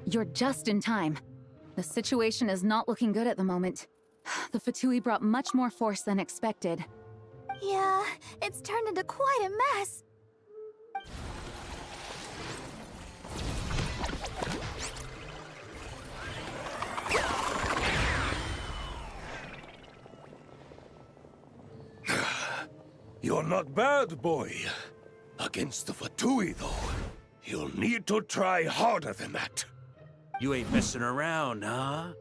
You're just in time. The situation is not looking good at the moment. The Fatui brought much more force than expected. Yeah, it's turned into quite a mess. You're not bad, boy. Against the Fatui, though, you'll need to try harder than that. You ain't messing around, huh?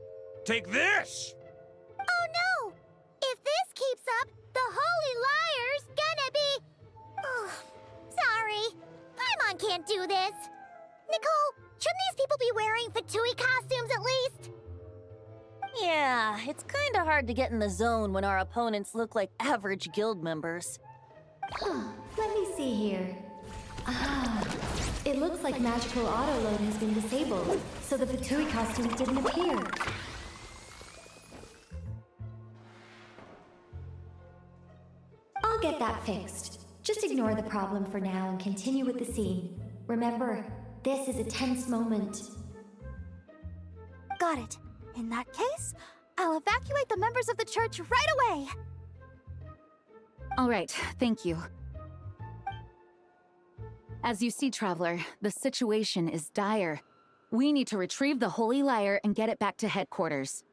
Take this! Oh no! If this keeps up, the Holy Liar's gonna be... Oh, sorry. Paimon can't do this. Nicole, shouldn't these people be wearing Fatui costumes at least? Yeah, it's kinda hard to get in the zone when our opponents look like average guild members. Let me see here. It looks like magical autoload has been disabled, so the Fatui costumes didn't appear. I'll get that fixed. Just ignore the problem for now and continue with the scene. Remember, this is a tense moment. Got it. In that case, I'll evacuate the members of the church right away. All right, thank you. As you see, Traveler, the situation is dire. We need to retrieve the Holy Lyre and get it back to headquarters.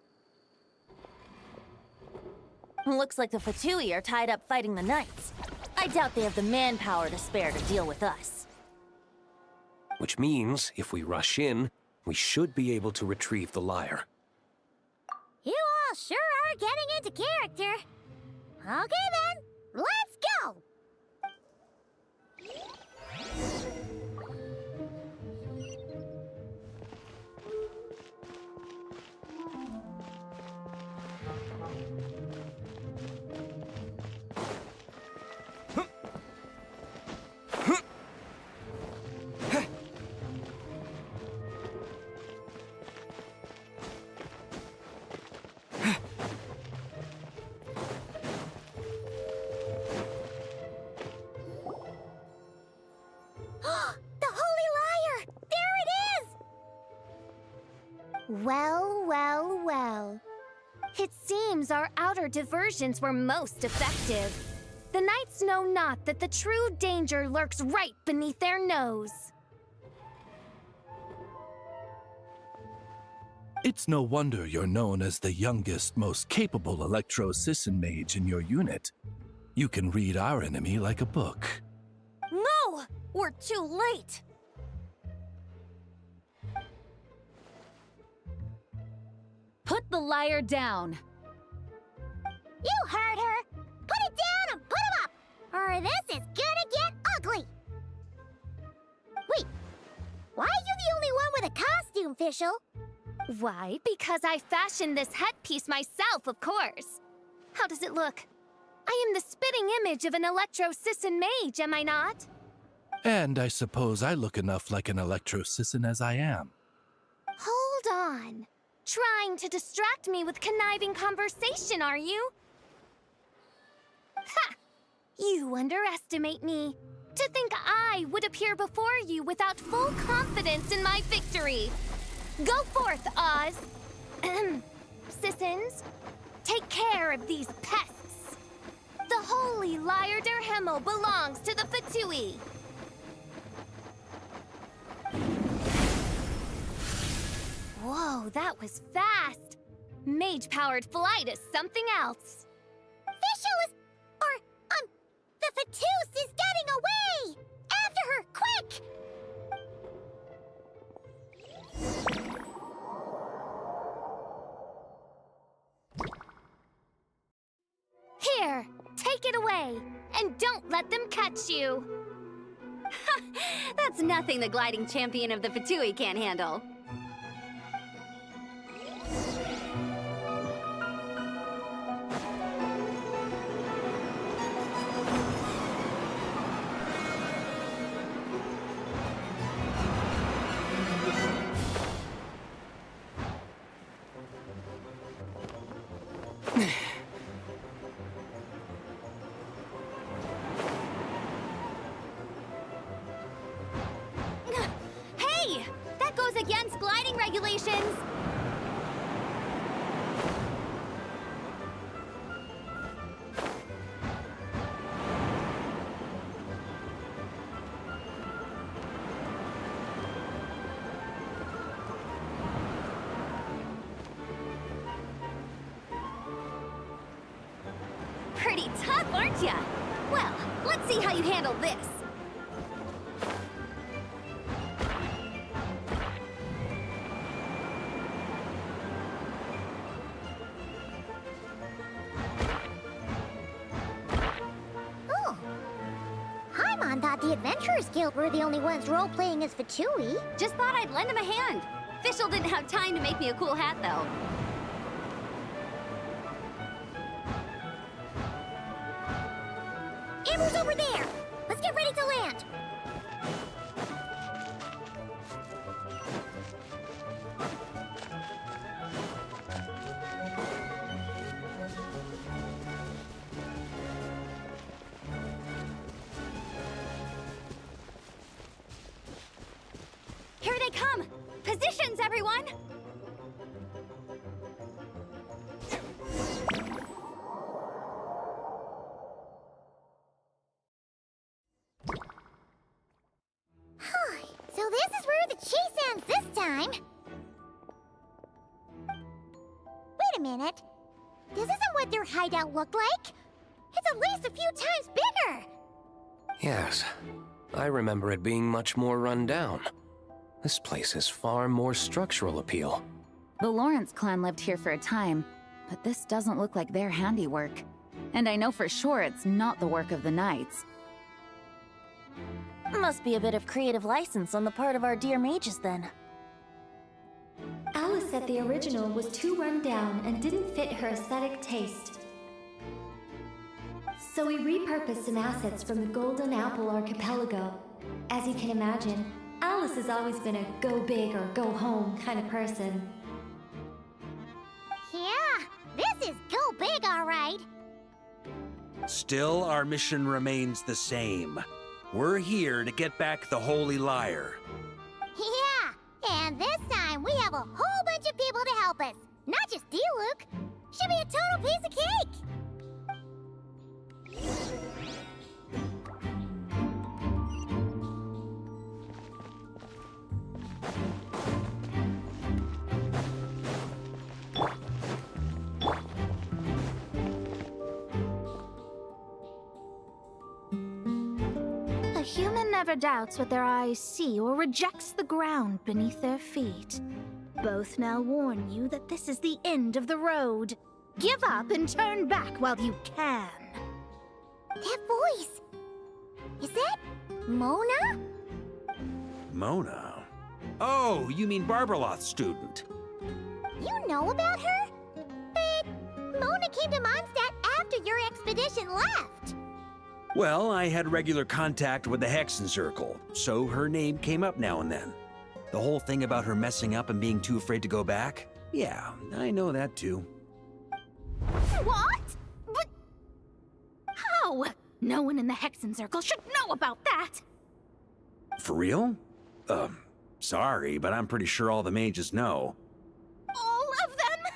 Looks like the Fatui are tied up fighting the Knights. I doubt they have the manpower to spare to deal with us. Which means, if we rush in, we should be able to retrieve the lyre. You all sure are getting into character. Okay then, let's go! Well. It seems our outer diversions were most effective. The Knights know not that the true danger lurks right beneath their nose. It's no wonder you're known as the youngest, most capable Electro-Sisson mage in your unit. You can read our enemy like a book. No! We're too late! Put the lyre down! You heard her! Put it down and put him up! Or this is gonna get ugly! Wait, why are you the only one with a costume, Fischl? Why, because I fashioned this headpiece myself, of course. How does it look? I am the spitting image of an Electro-Sisson mage, am I not? And I suppose I look enough like an Electro-Sisson as I am. Hold on. Trying to distract me with conniving conversation, are you? Ha! You underestimate me. To think I would appear before you without full confidence in my victory. Go forth, Oz. Sissons, take care of these pests. The Holy Lyre der Himmel belongs to the Fatui. Whoa, that was fast. Mage-powered flight is something else. Fischl is... the Fatus is getting away! After her, quick! Here, take it away, and don't let them catch you. That's nothing the gliding champion of the Fatui can't handle. Congratulations! Pretty tough, aren't ya? Well, let's see how you handle this. Oh. Paimon thought the Adventurers Guild were the only ones role-playing as Fatui. Just thought I'd lend him a hand. Fischl didn't have time to make me a cool hat, though. Amber's over there! Let's get ready to land! Here they come! Positions, everyone! So this is where the chase ends this time. Wait a minute. This isn't what their hideout looked like. It's at least a few times bigger. Yes, I remember it being much more run down. This place has far more structural appeal. The Lawrence clan lived here for a time, but this doesn't look like their handiwork. And I know for sure it's not the work of the Knights. Must be a bit of creative license on the part of our dear mages, then. Alice said the original was too run down and didn't fit her aesthetic taste. So we repurposed some assets from the Golden Apple Archipelago. As you can imagine, Alice has always been a go big or go home kind of person. Yeah, this is go big, all right. Still, our mission remains the same. We're here to get back the Holy Lyre. Yeah, and this time we have a whole bunch of people to help us. Not just Diluc. Should be a total piece of cake. A human never doubts what their eyes see or rejects the ground beneath their feet. Both now warn you that this is the end of the road. Give up and turn back while you can. That voice. Is that Mona? Mona? Oh, you mean Barbarloth's student. You know about her? But Mona came to Mondstadt after your expedition left. Well, I had regular contact with the Hexen Circle, so her name came up now and then. The whole thing about her messing up and being too afraid to go back? Yeah, I know that too. What? But how? No one in the Hexen Circle should know about that. For real? Sorry, but I'm pretty sure all the mages know. All of them?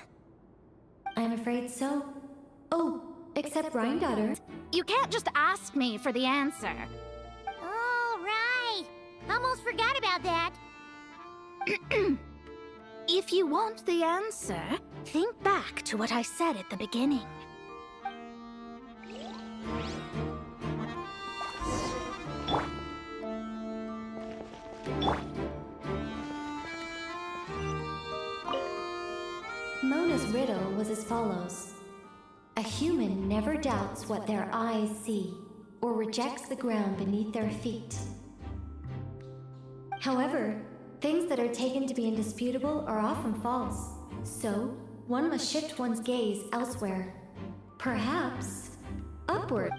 I'm afraid so. Oh, except Granddaughter. You can't just ask me for the answer. All right. Almost forgot about that. If you want the answer, think back to what I said at the beginning. Mona's riddle was as follows. A human never doubts what their eyes see, or rejects the ground beneath their feet. However, things that are taken to be indisputable are often false, so one must shift one's gaze elsewhere. Perhaps upward.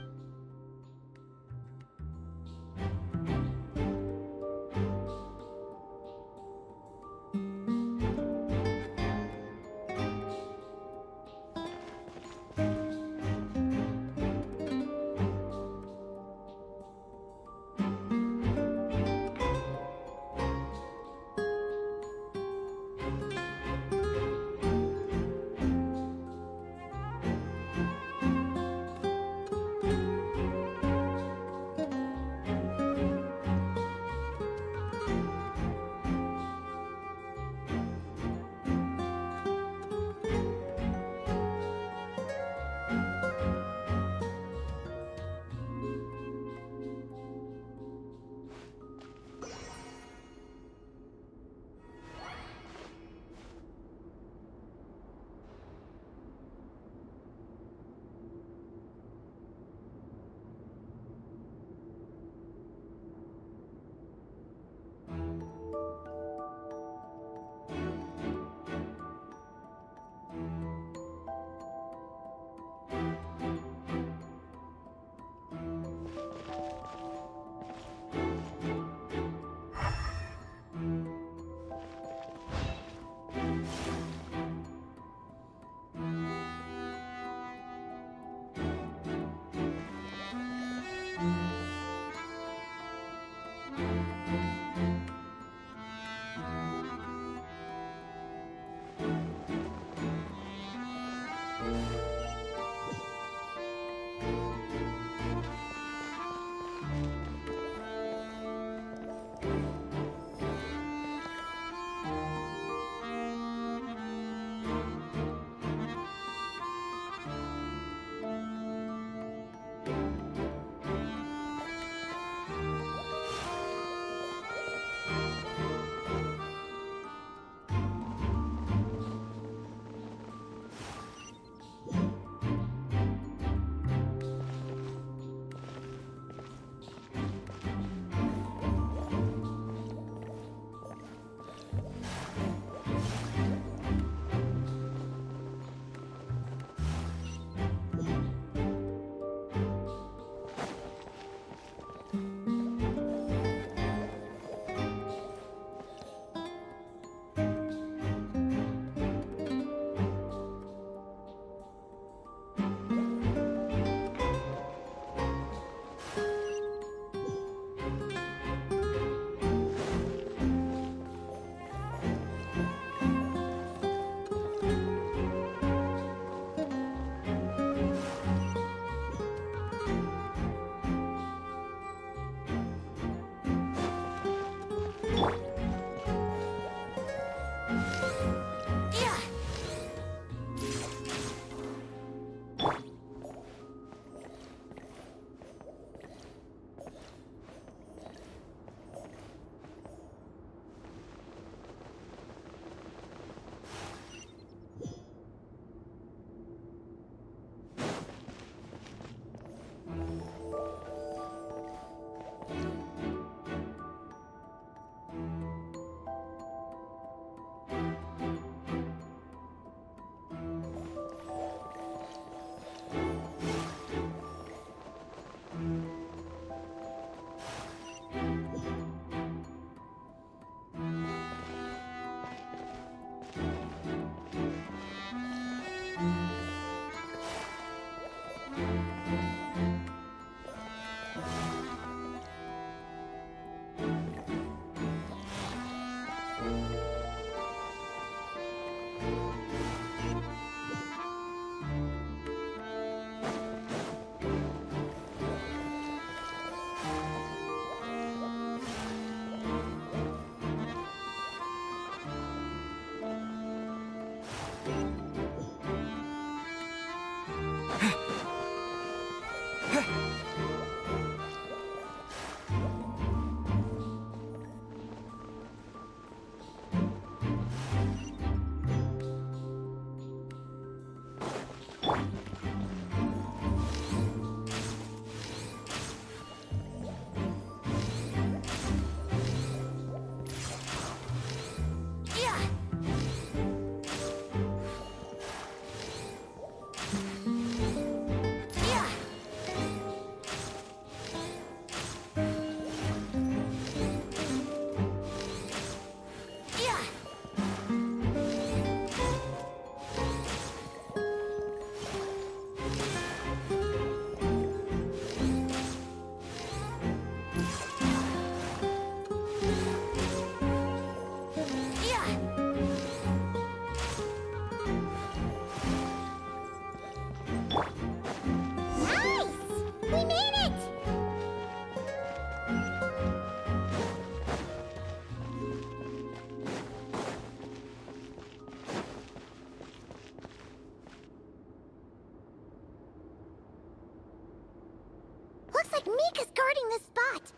Mika's guarding this spot.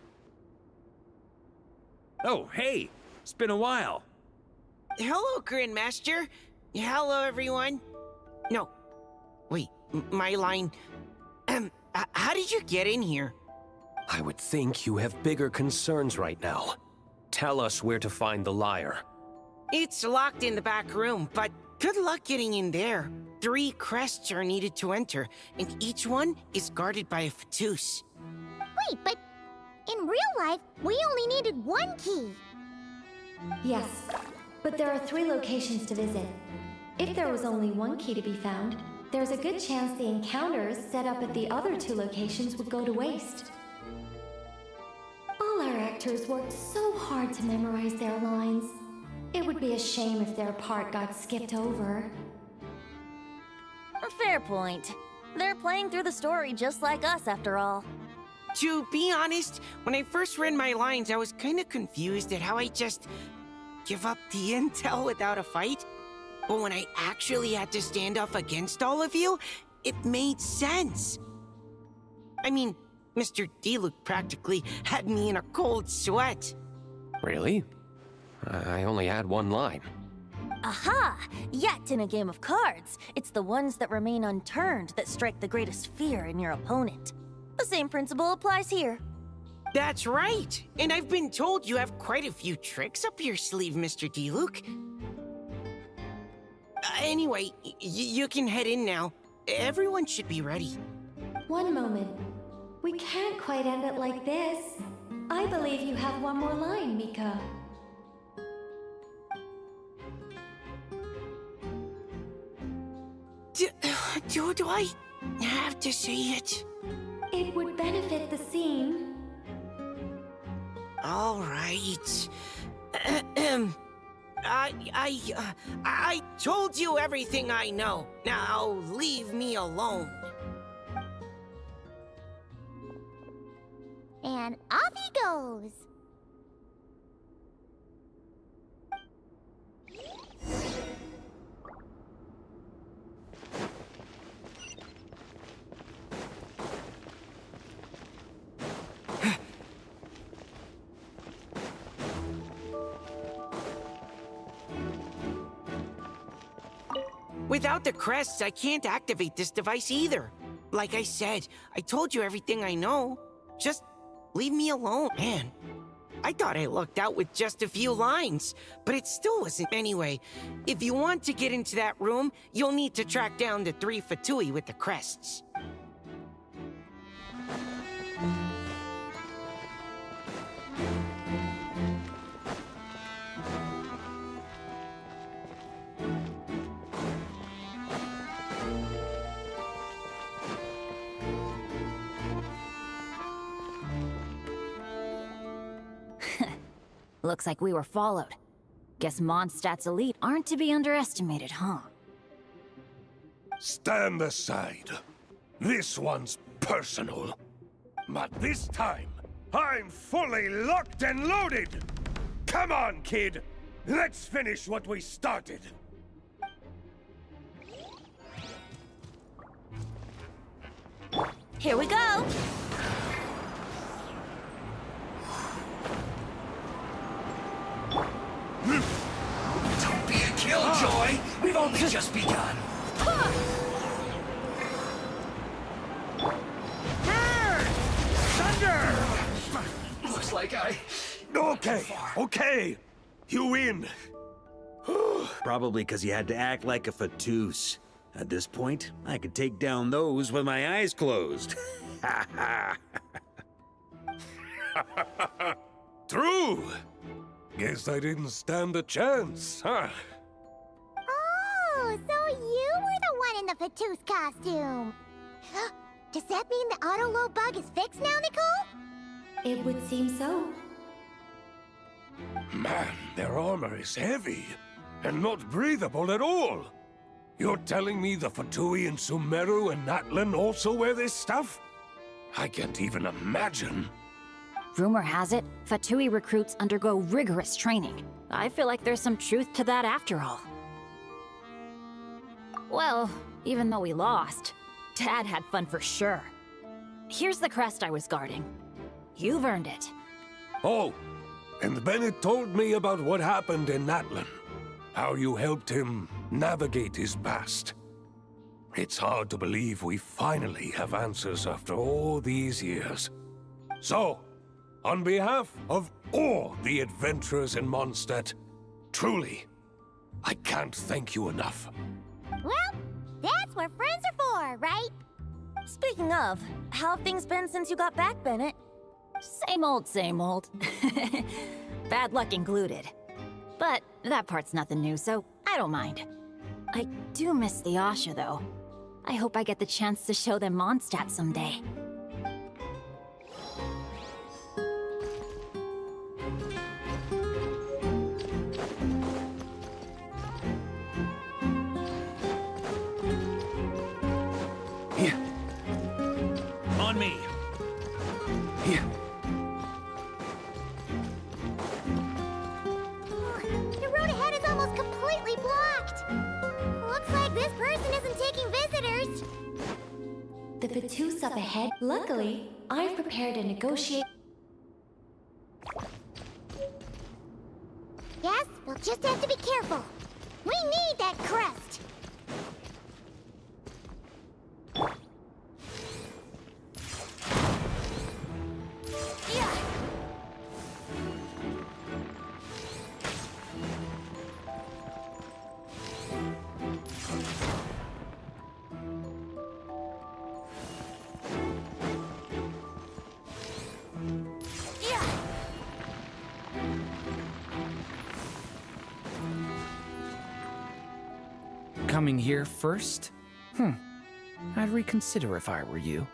Oh, hey! It's been a while. Hello, Grandmaster. Hello, everyone. No. Wait, my line... how did you get in here? I would think you have bigger concerns right now. Tell us where to find the lyre. It's locked in the back room, but good luck getting in there. 3 crests are needed to enter, and each one is guarded by a Fatus. Wait, but in real life, we only needed 1 key. Yes, but there are 3 locations to visit. If there was only 1 key to be found, there's a good chance the encounters set up at the other 2 locations would go to waste. All our actors worked so hard to memorize their lines. It would be a shame if their part got skipped over. A fair point. They're playing through the story just like us, after all. To be honest, when I first read my lines, I was kind of confused at how I just give up the intel without a fight. But when I actually had to stand up against all of you, it made sense. I mean, Mr. Diluc practically had me in a cold sweat. Really? I only had 1 line. Aha! Yet in a game of cards, it's the ones that remain unturned that strike the greatest fear in your opponent. The same principle applies here. That's right! And I've been told you have quite a few tricks up your sleeve, Mr. Diluc. Anyway, you can head in now. Everyone should be ready. One moment. We can't quite end it like this. I believe you have 1 more line, Mika. Do I have to say it? It would benefit the scene. All right. I told you everything I know. Now leave me alone. And off he goes. Without the crests, I can't activate this device either. Like I said, I told you everything I know. Just leave me alone, man. I thought I lucked out with just a few lines, but it still wasn't. Anyway, if you want to get into that room, you'll need to track down the 3 Fatui with the crests. Looks like we were followed. Guess Mondstadt's elite aren't to be underestimated, huh? Stand aside. This one's personal. But this time, I'm fully locked and loaded! Come on, kid! Let's finish what we started! Here we go! Don't be a killjoy! We've only just begun! Thunder! Looks like I... Okay. You win. Probably because you had to act like a Fatus. At this point, I could take down those with my eyes closed. True. Guess I didn't stand a chance, huh? Oh, so you were the one in the Fatus costume. Does that mean the auto-low bug is fixed now, Nicole? It would seem so. Man, their armor is heavy and not breathable at all. You're telling me the Fatui in Sumeru and Natlan also wear this stuff? I can't even imagine. Rumor has it, Fatui recruits undergo rigorous training. I feel like there's some truth to that after all. Well, even though we lost, Dad had fun for sure. here's the crest I was guarding. You've earned it. Oh, and Bennett told me about what happened in Natlan. How you helped him navigate his past. It's hard to believe we finally have answers after all these years. So, on behalf of all the adventurers in Mondstadt, truly, I can't thank you enough. Well, that's what friends are for, right? Speaking of, how have things been since you got back, Bennett? Same old, same old. Bad luck included. But that part's nothing new, so I don't mind. I do miss the Asha, though. I hope I get the chance to show them Mondstadt someday. Here. On me. Here. The road ahead is almost completely blocked. Looks like this person isn't taking visitors. The Fatu's up ahead. Luckily, I've prepared a negotiate. Yes, we'll just have to be careful. We need that crest. Coming here first? I'd reconsider if I were you.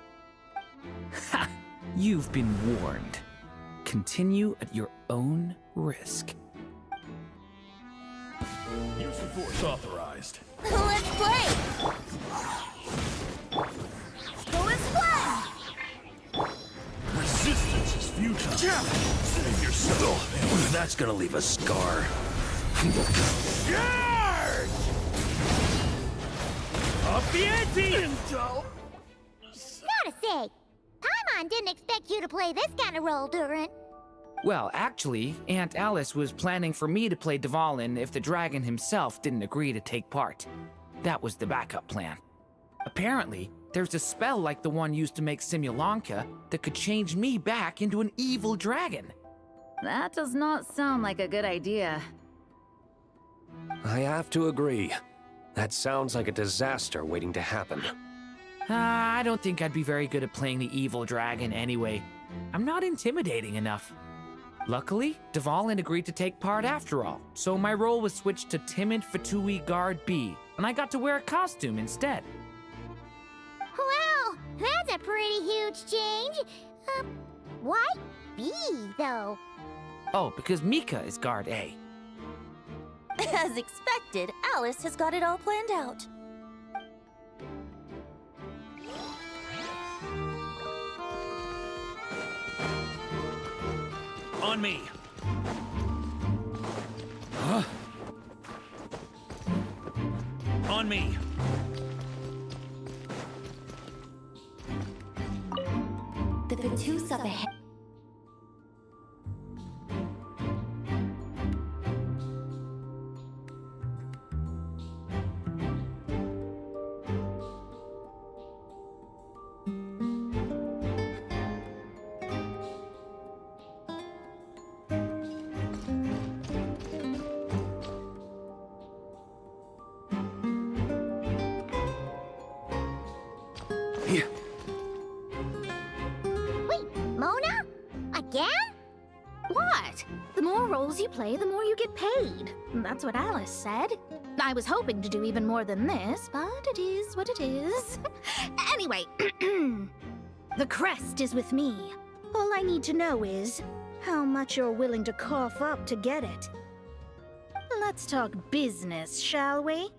Ha! You've been warned. Continue at your own risk. Use of force authorized. Let's play! Go and play! Resistance is futile. Save yourself. That's gonna leave a scar. Up the ante! Gotta say, Paimon didn't expect you to play this kind of role, Durin. Well, actually, Aunt Alice was planning for me to play Dvalin if the dragon himself didn't agree to take part. That was the backup plan. Apparently, there's a spell like the one used to make Simulanka that could change me back into an evil dragon. That does not sound like a good idea. I have to agree. That sounds like a disaster waiting to happen. I don't think I'd be very good at playing the evil dragon anyway. I'm not intimidating enough. Luckily, Dvalin agreed to take part after all, so my role was switched to timid Fatui Guard B, and I got to wear a costume instead. Wow, that's a pretty huge change. Why B, though? Oh, because Mika is Guard A. As expected, Alice has got it all planned out. On me. Huh? On me. The Fatu's up ahead. Wait, Mona? Again? What? The more roles you play, the more you get paid. That's what Alice said. I was hoping to do even more than this, but it is what it is. Anyway, the crest is with me. All I need to know is how much you're willing to cough up to get it. Let's talk business, shall we?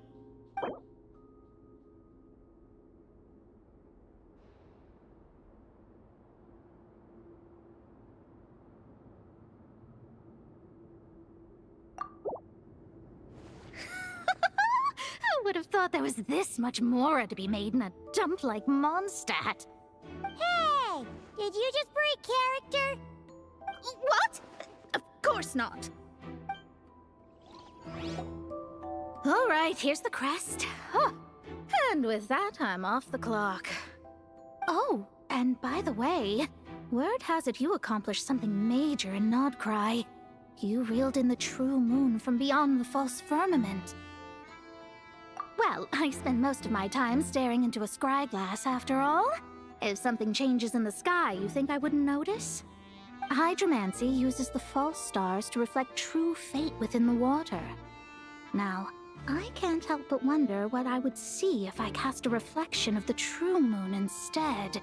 I would have thought there was this much more to be made in a dump like Mondstadt. Hey! Did you just break character? What? Of course not. All right, here's the crest. Huh. And with that, I'm off the clock. Oh, and by the way, word has it you accomplished something major in Nodcry. You reeled in the true moon from beyond the false firmament. Well, I spend most of my time staring into a scryglass after all. If something changes in the sky, you think I wouldn't notice? Hydromancy uses the false stars to reflect true fate within the water. Now, I can't help but wonder what I would see if I cast a reflection of the true moon instead.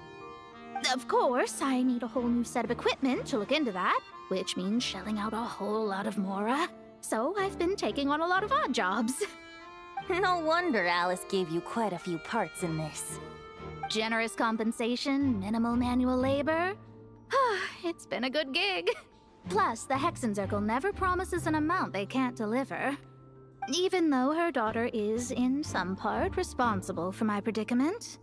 Of course, I need a whole new set of equipment to look into that, which means shelling out a whole lot of mora. So I've been taking on a lot of odd jobs. No wonder Alice gave you quite a few parts in this. Generous compensation, minimal manual labor. It's been a good gig. Plus, the Hexenzirkel never promises an amount they can't deliver. Even though her daughter is, in some part, responsible for my predicament.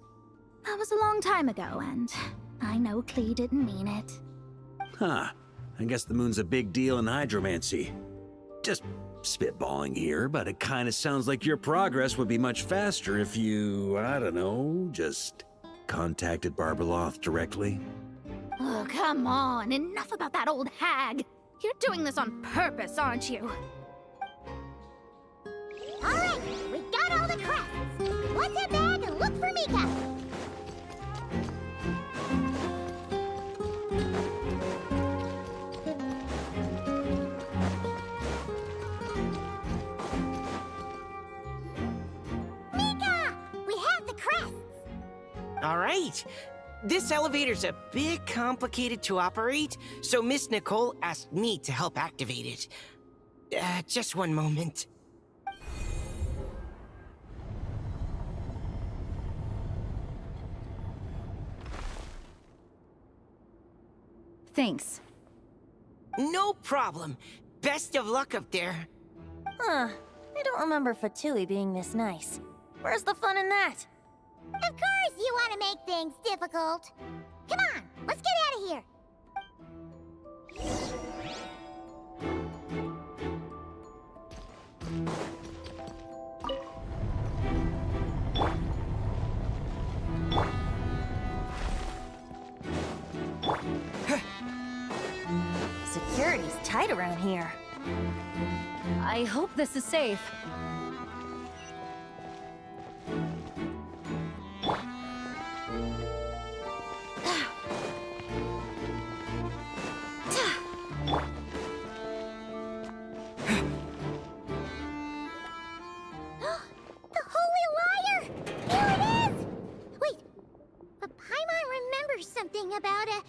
That was a long time ago, and I know Klee didn't mean it. Huh. I guess the moon's a big deal in hydromancy. Just spitballing here, but it kind of sounds like your progress would be much faster if you, I don't know, just contacted Barbeloth directly. Oh, come on. Enough about that old hag. You're doing this on purpose, aren't you? All right, we got all the crests. What's her bag and look for Mika. Mika! We have the crests. All right. This elevator's a bit complicated to operate, so Miss Nicole asked me to help activate it. Just one moment. Thanks. No problem. Best of luck up there. Huh. I don't remember Fatui being this nice. Where's the fun in that? Of course you want to make things difficult. Come on, let's get out of here. Security's tight around here. I hope this is safe. About a...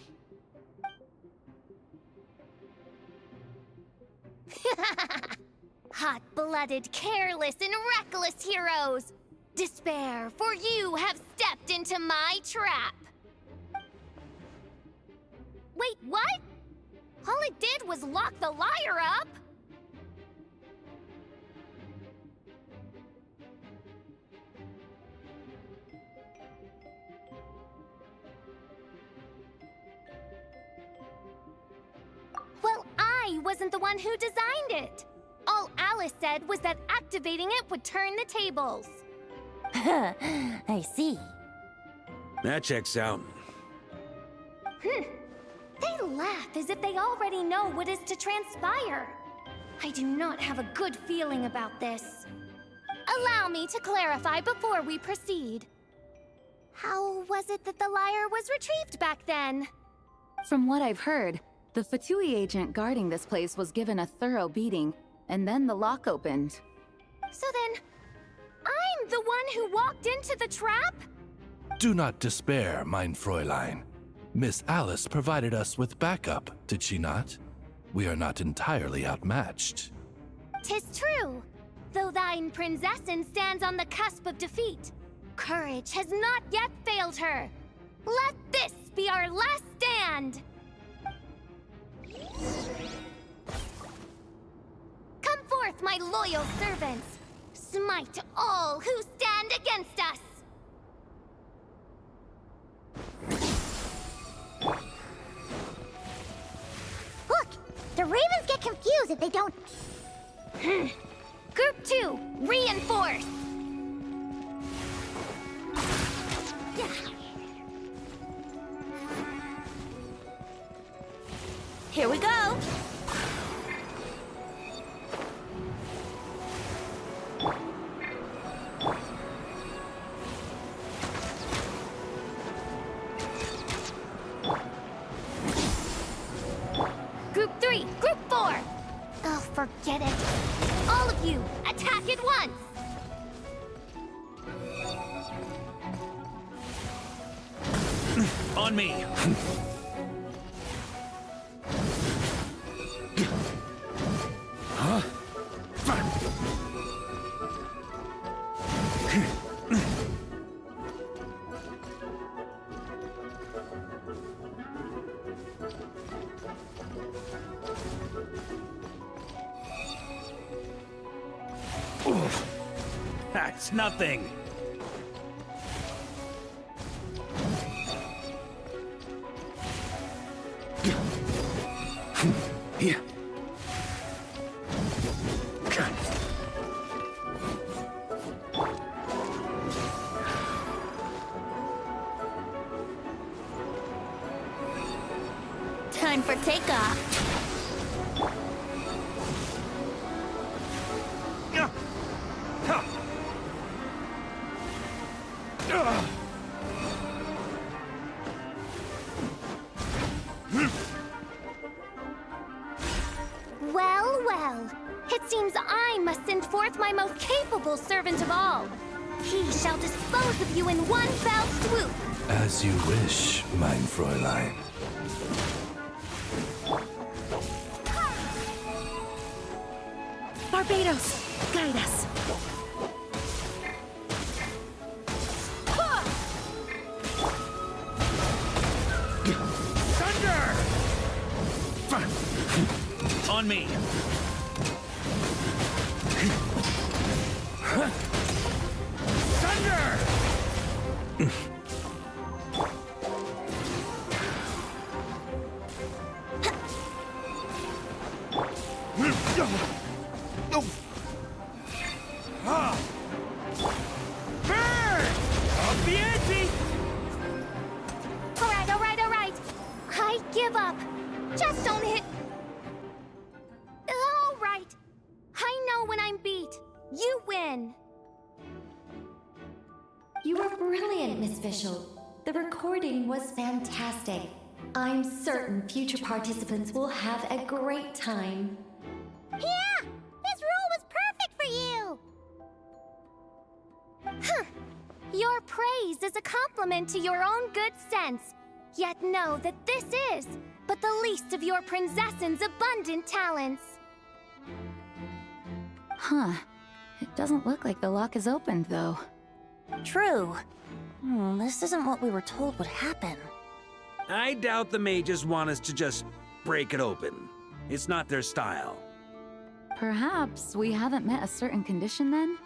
Hot-blooded, careless, and reckless heroes! Despair, for you have stepped into my trap! Wait, what? All it did was lock the liar up! Well, I wasn't the one who designed it. All Alice said was that activating it would turn the tables. I see. That checks out. They laugh as if they already know what is to transpire. I do not have a good feeling about this. Allow me to clarify before we proceed. How was it that the lyre was retrieved back then? From what I've heard, the Fatui agent guarding this place was given a thorough beating, and then the lock opened. So then, I'm the one who walked into the trap? Do not despair, mein Fräulein. Miss Alice provided us with backup, did she not? We are not entirely outmatched. 'Tis true. Though thine Prinzessin stands on the cusp of defeat, courage has not yet failed her. Let this be our last stand! Come forth, my loyal servants! Smite all who stand against us! The ravens get confused if they don't... Group 2, reinforce! Here we go! Group 3, Group 4! Oh, forget it. All of you, attack at once! On me! Huh? That's nothing. Yeah. Time for takeoff. Well, well. It seems I must send forth my most capable servant of all. He shall dispose of you in one fell swoop. As you wish, mein Fräulein. Barbados, guide us. On me! Thunder! Burn! Of Venti! All right. I give up. Just don't hit... All right. I know when I'm beat. You win. You were brilliant, Miss Fischl. The recording was fantastic. I'm certain future participants will have a great time. Yeah! This role was perfect for you! Huh. Your praise is a compliment to your own good sense. Yet know that this is but the least of your princess's abundant talents. Huh. It doesn't look like the lock is opened, though. True. This isn't what we were told would happen. I doubt the mages want us to just break it open. It's not their style. Perhaps we haven't met a certain condition then?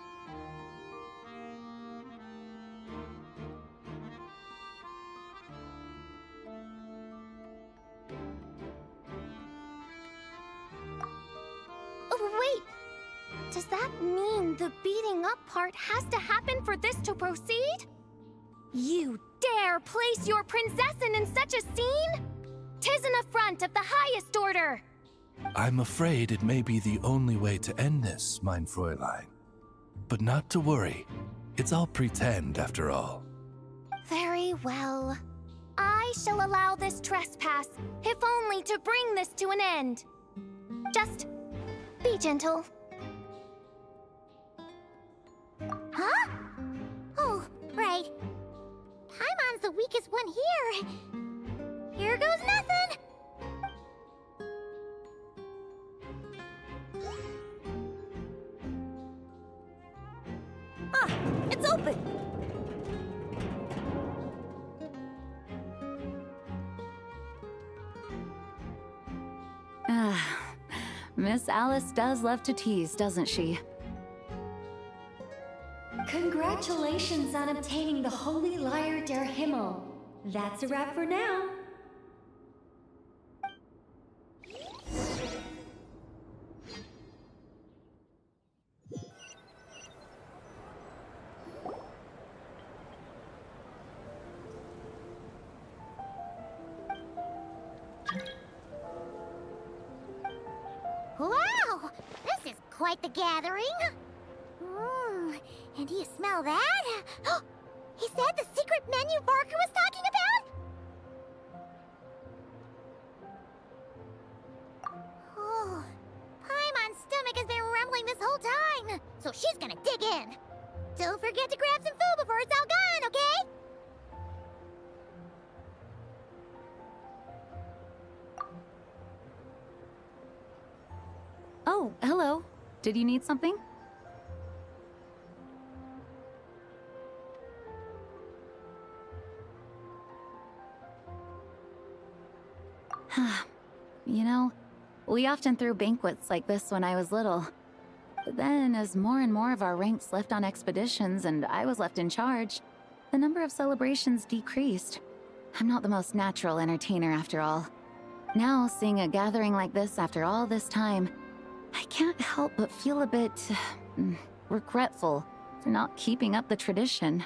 Oh, wait! Does that mean the beating up part has to happen for this to proceed? You dare place your princessin in such a scene? 'Tis an affront of the highest order! I'm afraid it may be the only way to end this, mein Fräulein. But not to worry. It's all pretend, after all. Very well. I shall allow this trespass, if only to bring this to an end. Just be gentle. Huh? Oh, right. Paimon's the weakest one here. Here goes nothing! Ah, it's open! Miss Alice does love to tease, doesn't she? Congratulations on obtaining the Holy Lyre der Himmel. That's a wrap for now. Wow! This is quite the gathering. And do you smell that? Is that the secret menu Barker was talking about? Oh, Paimon's stomach has been rumbling this whole time, so she's gonna dig in. Don't forget to grab some food before it's all gone, okay? Oh, hello. Did you need something? You know, we often threw banquets like this when I was little. But then, as more and more of our ranks left on expeditions and I was left in charge, the number of celebrations decreased. I'm not the most natural entertainer after all. Now, seeing a gathering like this after all this time, I can't help but feel a bit regretful for not keeping up the tradition.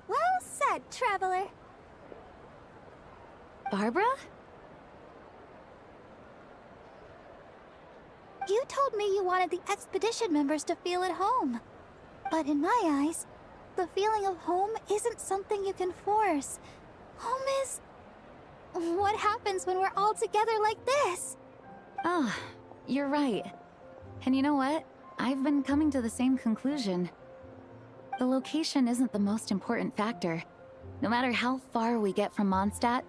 Well said, traveler. Barbara? You told me you wanted the expedition members to feel at home. But in my eyes, the feeling of home isn't something you can force. Home is... what happens when we're all together like this? Oh, you're right. And you know what? I've been coming to the same conclusion. The location isn't the most important factor. No matter how far we get from Mondstadt,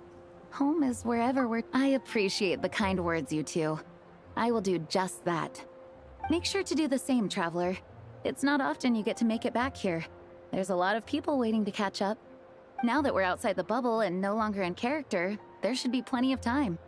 home is wherever we're... I appreciate the kind words, you two. I will do just that. Make sure to do the same, traveler. It's not often you get to make it back here. There's a lot of people waiting to catch up. Now that we're outside the bubble and no longer in character, there should be plenty of time.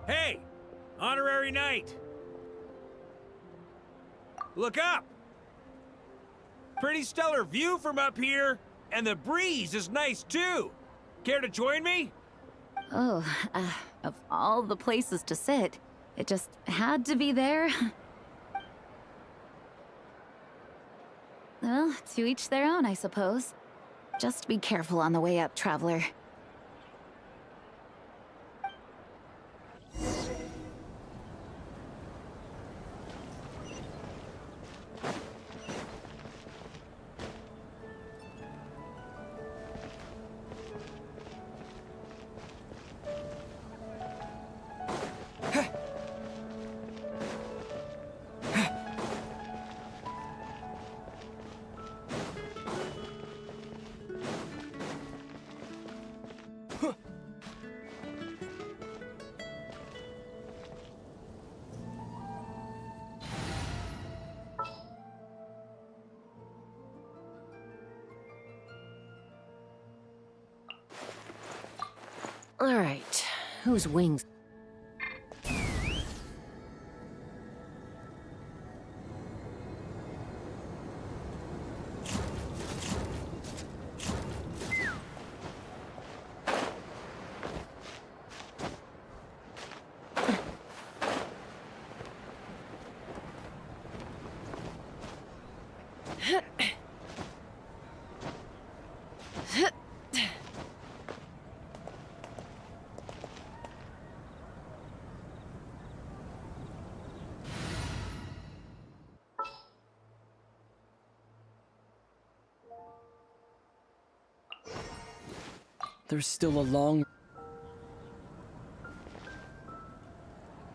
Hey! Honorary knight! Look up! Pretty stellar view from up here, and the breeze is nice too. Care to join me? Oh, of all the places to sit, it just had to be there. Well, to each their own, I suppose. Just be careful on the way up, traveler. All right, whose wings? There's still a long...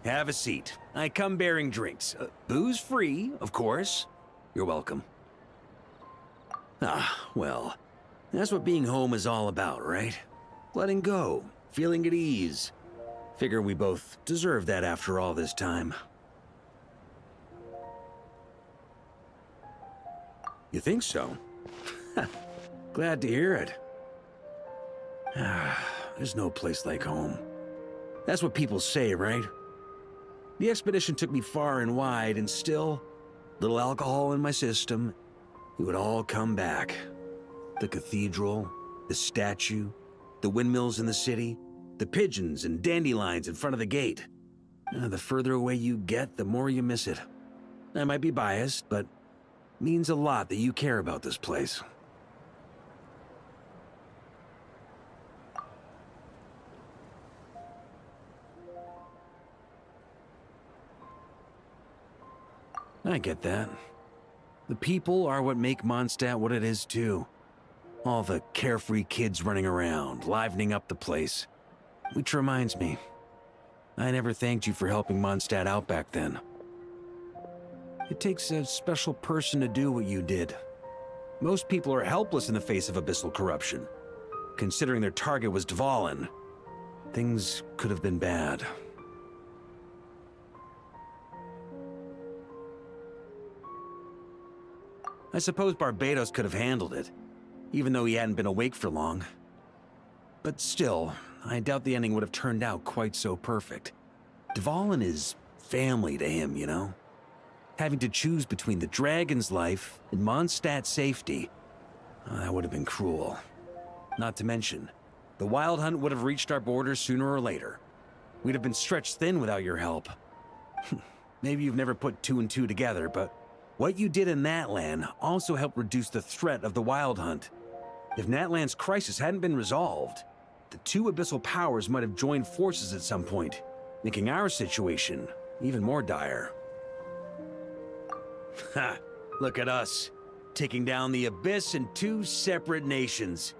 Have a seat. I come bearing drinks. Booze free, of course. You're welcome. Ah, well, that's what being home is all about, right? Letting go, feeling at ease. Figure we both deserve that after all this time. You think so? Glad to hear it. There's no place like home. That's what people say, right? The expedition took me far and wide, and still, little alcohol in my system, it would all come back. The cathedral, the statue, the windmills in the city, the pigeons and dandelions in front of the gate. The further away you get, the more you miss it. I might be biased, but it means a lot that you care about this place. I get that. The people are what make Mondstadt what it is, too. All the carefree kids running around, livening up the place. Which reminds me, I never thanked you for helping Mondstadt out back then. It takes a special person to do what you did. Most people are helpless in the face of abyssal corruption. Considering their target was Dvalin, things could have been bad. I suppose Barbados could have handled it, even though he hadn't been awake for long. But still, I doubt the ending would have turned out quite so perfect. Dvalin is family to him, you know? Having to choose between the dragon's life and Mondstadt's safety, that would have been cruel. Not to mention, the Wild Hunt would have reached our borders sooner or later. We'd have been stretched thin without your help. Maybe you've never put two and two together, but what you did in Natlan also helped reduce the threat of the Wild Hunt. If Natlan's crisis hadn't been resolved, the two abyssal powers might have joined forces at some point, making our situation even more dire. Ha! Look at us, taking down the Abyss in two separate nations.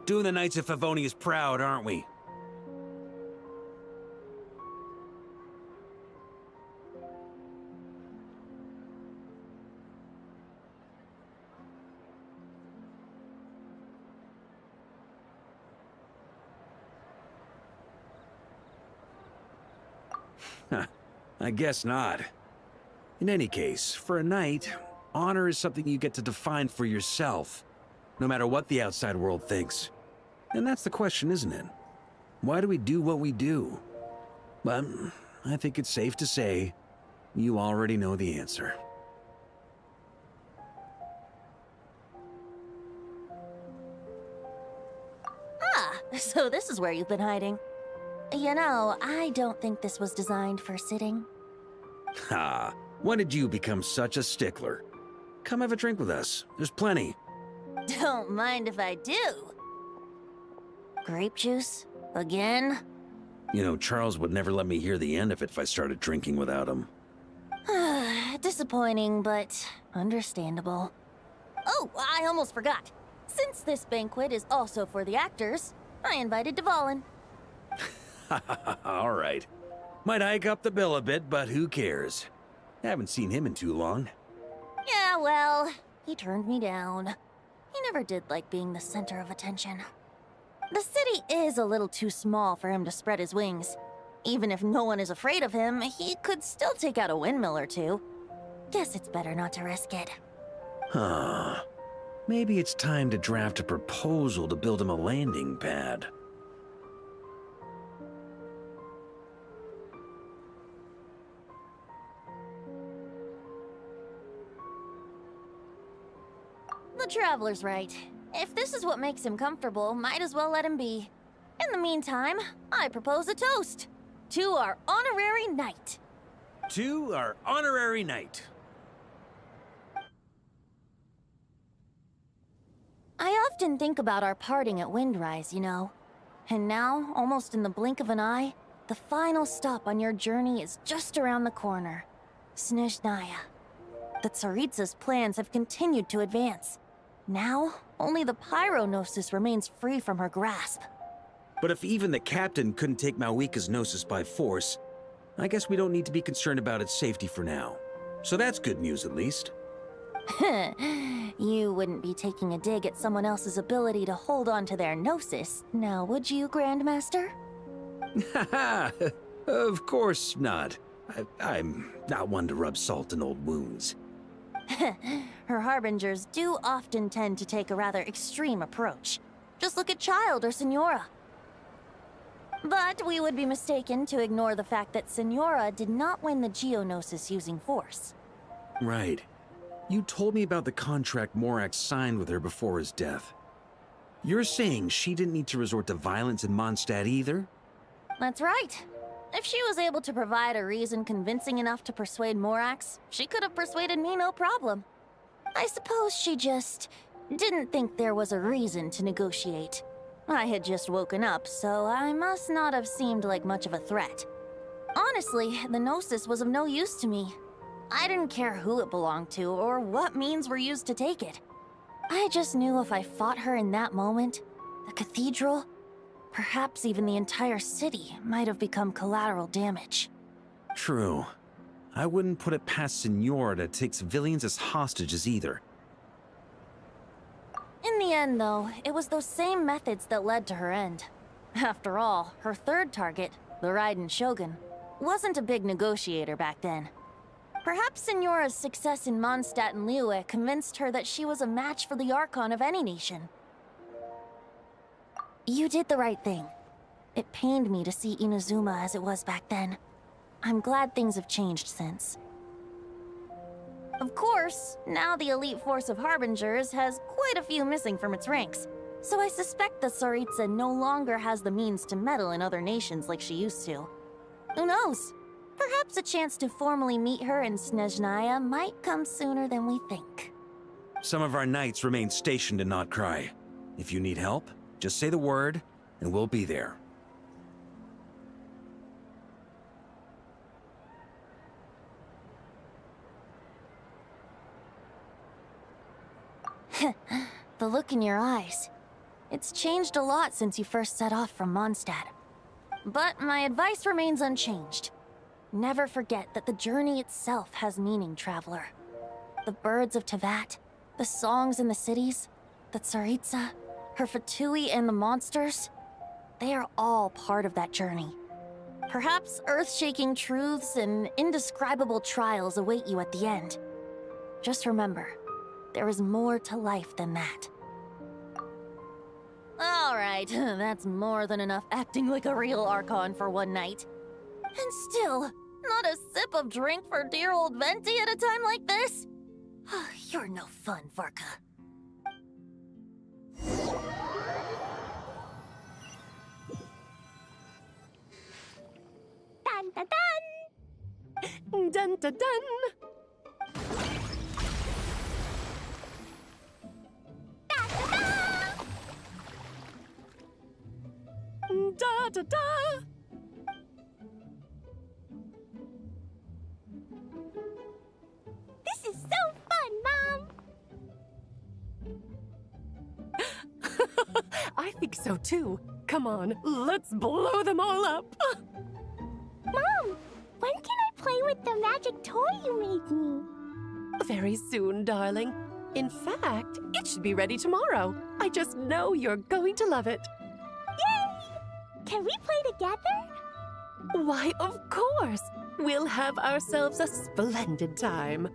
Doing the Knights of Favonius proud, aren't we? I guess not. In any case, for a knight, honor is something you get to define for yourself, no matter what the outside world thinks. And that's the question, isn't it? Why do we do what we do? But I think it's safe to say you already know the answer. Ah, so this is where you've been hiding. You know, I don't think this was designed for sitting. Ha! When did you become such a stickler? Come have a drink with us. There's plenty. Don't mind if I do. Grape juice? Again? You know, Charles would never let me hear the end of it if I started drinking without him. Disappointing, but understandable. Oh, I almost forgot. Since this banquet is also for the actors, I invited Dvalin. All right. Might hike up the bill a bit, but who cares? Haven't seen him in too long. Yeah, well, he turned me down. He never did like being the center of attention. The city is a little too small for him to spread his wings. Even if no one is afraid of him, he could still take out a windmill or two. Guess it's better not to risk it. Huh. Maybe it's time to draft a proposal to build him a landing pad. The Traveler's right. If this is what makes him comfortable, might as well let him be. In the meantime, I propose a toast to our honorary knight. To our honorary knight. I often think about our parting at Windrise, you know. And now, almost in the blink of an eye, the final stop on your journey is just around the corner. Snezhnaya. The Tsaritsa's plans have continued to advance. Now, only the Pyronosis remains free from her grasp. But if even the captain couldn't take Malwika's Gnosis by force, I guess we don't need to be concerned about its safety for now. So that's good news, at least. You wouldn't be taking a dig at someone else's ability to hold on to their Gnosis, now would you, Grandmaster? Haha! Of course not. I'm not one to rub salt in old wounds. Her harbingers do often tend to take a rather extreme approach. Just look at Child or Signora. But we would be mistaken to ignore the fact that Signora did not win the Geonosis using force. Right. You told me about the contract Morax signed with her before his death. You're saying she didn't need to resort to violence in Mondstadt either? That's right. If she was able to provide a reason convincing enough to persuade Morax, she could have persuaded me no problem. I suppose she just didn't think there was a reason to negotiate. I had just woken up, so I must not have seemed like much of a threat. Honestly, the Gnosis was of no use to me. I didn't care who it belonged to or what means were used to take it. I just knew if I fought her in that moment, the cathedral, perhaps even the entire city, might have become collateral damage. True. I wouldn't put it past Signora to take civilians as hostages either. In the end, though, it was those same methods that led to her end. After all, her third target, the Raiden Shogun, wasn't a big negotiator back then. Perhaps Signora's success in Mondstadt and Liyue convinced her that she was a match for the Archon of any nation. You did the right thing. It pained me to see Inazuma as it was back then. I'm glad things have changed since. Of course, now the elite force of Harbingers has quite a few missing from its ranks, so I suspect the Tsaritsa no longer has the means to meddle in other nations like she used to. Who knows? Perhaps a chance to formally meet her in Snezhnaya might come sooner than we think. Some of our knights remain stationed in Not-Cry. If you need help, just say the word, and we'll be there. The look in your eyes. It's changed a lot since you first set off from Mondstadt. But my advice remains unchanged. Never forget that the journey itself has meaning, traveler. The birds of Tevat, the songs in the cities, the Tsaritsa, her Fatui and the monsters, they are all part of that journey. Perhaps earth-shaking truths and indescribable trials await you at the end. Just remember, there is more to life than that. All right, that's more than enough acting like a real Archon for one night. And still, not a sip of drink for dear old Venti at a time like this? You're no fun, Varka. Dun dun dun! Dun dun dun! Da da da! This is so fun, Mom! I think so too. Come on, let's blow them all up. Mom, when can I play with the magic toy you made me? Very soon, darling. In fact, it should be ready tomorrow. I just know you're going to love it. Yay! Can we play together? Why, of course! We'll have ourselves a splendid time.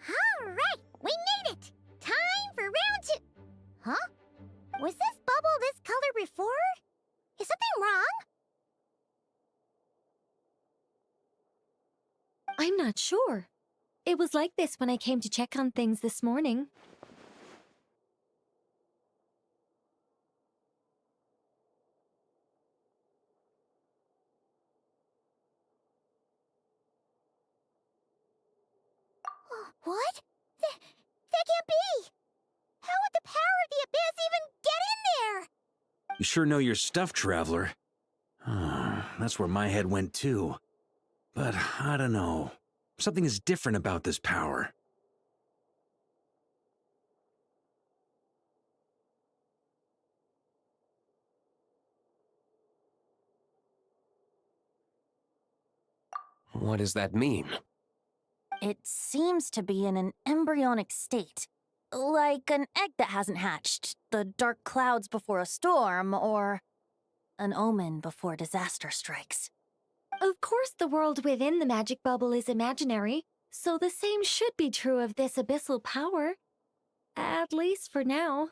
All right, we made it! Time for round 2. Huh? Was this bubble this color before? Is something wrong? I'm not sure. It was like this when I came to check on things this morning. What? That can't be! How would the power of the abyss even get in there? You sure know your stuff, Traveler. That's where my head went too. But I don't know. Something is different about this power. What does that mean? It seems to be in an embryonic state. Like an egg that hasn't hatched, the dark clouds before a storm, or an omen before disaster strikes. Of course, the world within the magic bubble is imaginary, so the same should be true of this abyssal power. At least for now.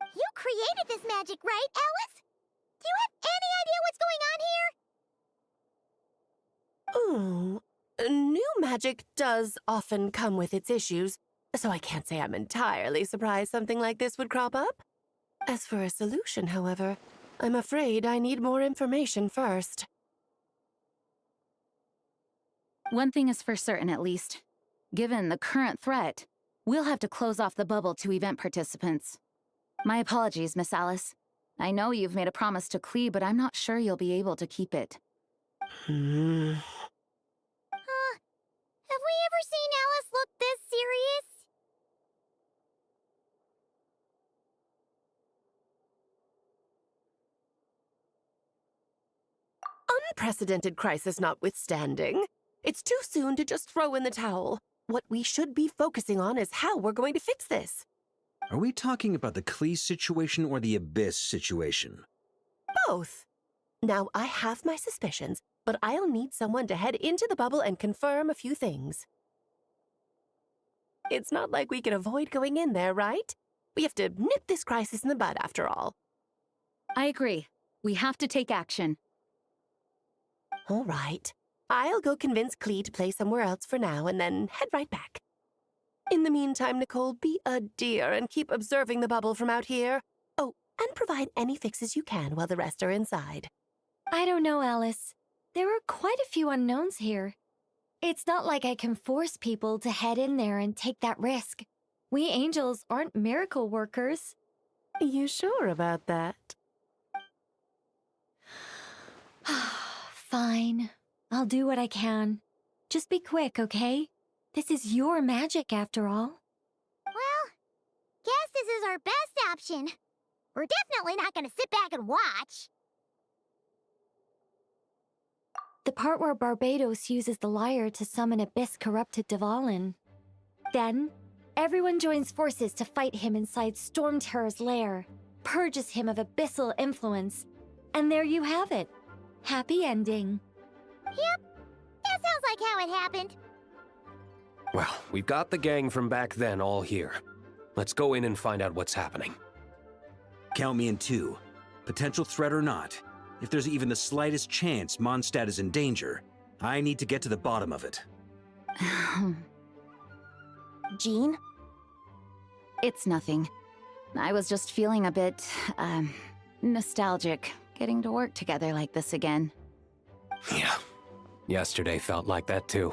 You created this magic, right, Alice? Do you have any idea what's going on here? Ooh, new magic does often come with its issues, so I can't say I'm entirely surprised something like this would crop up. As for a solution, however, I'm afraid I need more information first. One thing is for certain, at least. Given the current threat, we'll have to close off the bubble to event participants. My apologies, Miss Alice. I know you've made a promise to Klee, but I'm not sure you'll be able to keep it. Have we ever seen Alice look this serious? Unprecedented crisis notwithstanding, it's too soon to just throw in the towel. What we should be focusing on is how we're going to fix this. Are we talking about the Klee situation or the Abyss situation? Both. Now, I have my suspicions, but I'll need someone to head into the bubble and confirm a few things. It's not like we can avoid going in there, right? We have to nip this crisis in the bud, after all. I agree. We have to take action. All right. I'll go convince Klee to play somewhere else for now and then head right back. In the meantime, Nicole, be a dear and keep observing the bubble from out here. Oh, and provide any fixes you can while the rest are inside. I don't know, Alice. There are quite a few unknowns here. It's not like I can force people to head in there and take that risk. We angels aren't miracle workers. You sure about that? Fine. I'll do what I can. Just be quick, okay? This is your magic, after all. Well, guess this is our best option. We're definitely not gonna sit back and watch. The part where Barbados uses the lyre to summon abyss-corrupted Dvalin. Then, everyone joins forces to fight him inside Storm Terror's lair, purges him of abyssal influence, and there you have it. Happy ending. Yep, that sounds like how it happened. Well, we've got the gang from back then all here. Let's go in and find out what's happening. Count me in 2. Potential threat or not, if there's even the slightest chance Mondstadt is in danger, I need to get to the bottom of it. Jean? It's nothing. I was just feeling a bit, nostalgic, getting to work together like this again. Yeah. Yesterday felt like that too.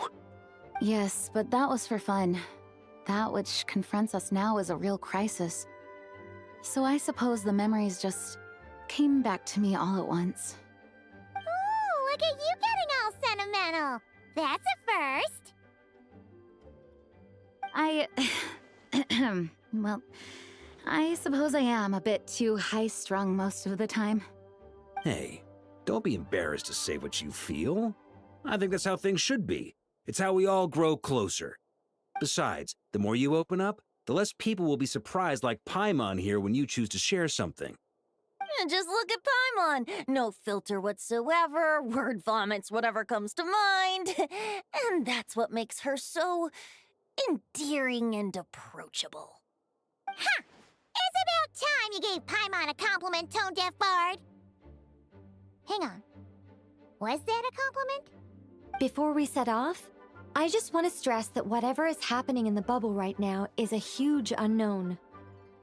Yes, but that was for fun. That which confronts us now is a real crisis. So I suppose the memories just came back to me all at once. Ooh, look at you getting all sentimental. That's a first. Well, I suppose I am a bit too high-strung most of the time. Hey, don't be embarrassed to say what you feel. I think that's how things should be. It's how we all grow closer. Besides, the more you open up, the less people will be surprised like Paimon here when you choose to share something. Just look at Paimon. No filter whatsoever, word vomits whatever comes to mind. And that's what makes her so endearing and approachable. Ha! It's about time you gave Paimon a compliment, tone-deaf bard. Hang on. Was that a compliment? Before we set off, I just want to stress that whatever is happening in the bubble right now is a huge unknown.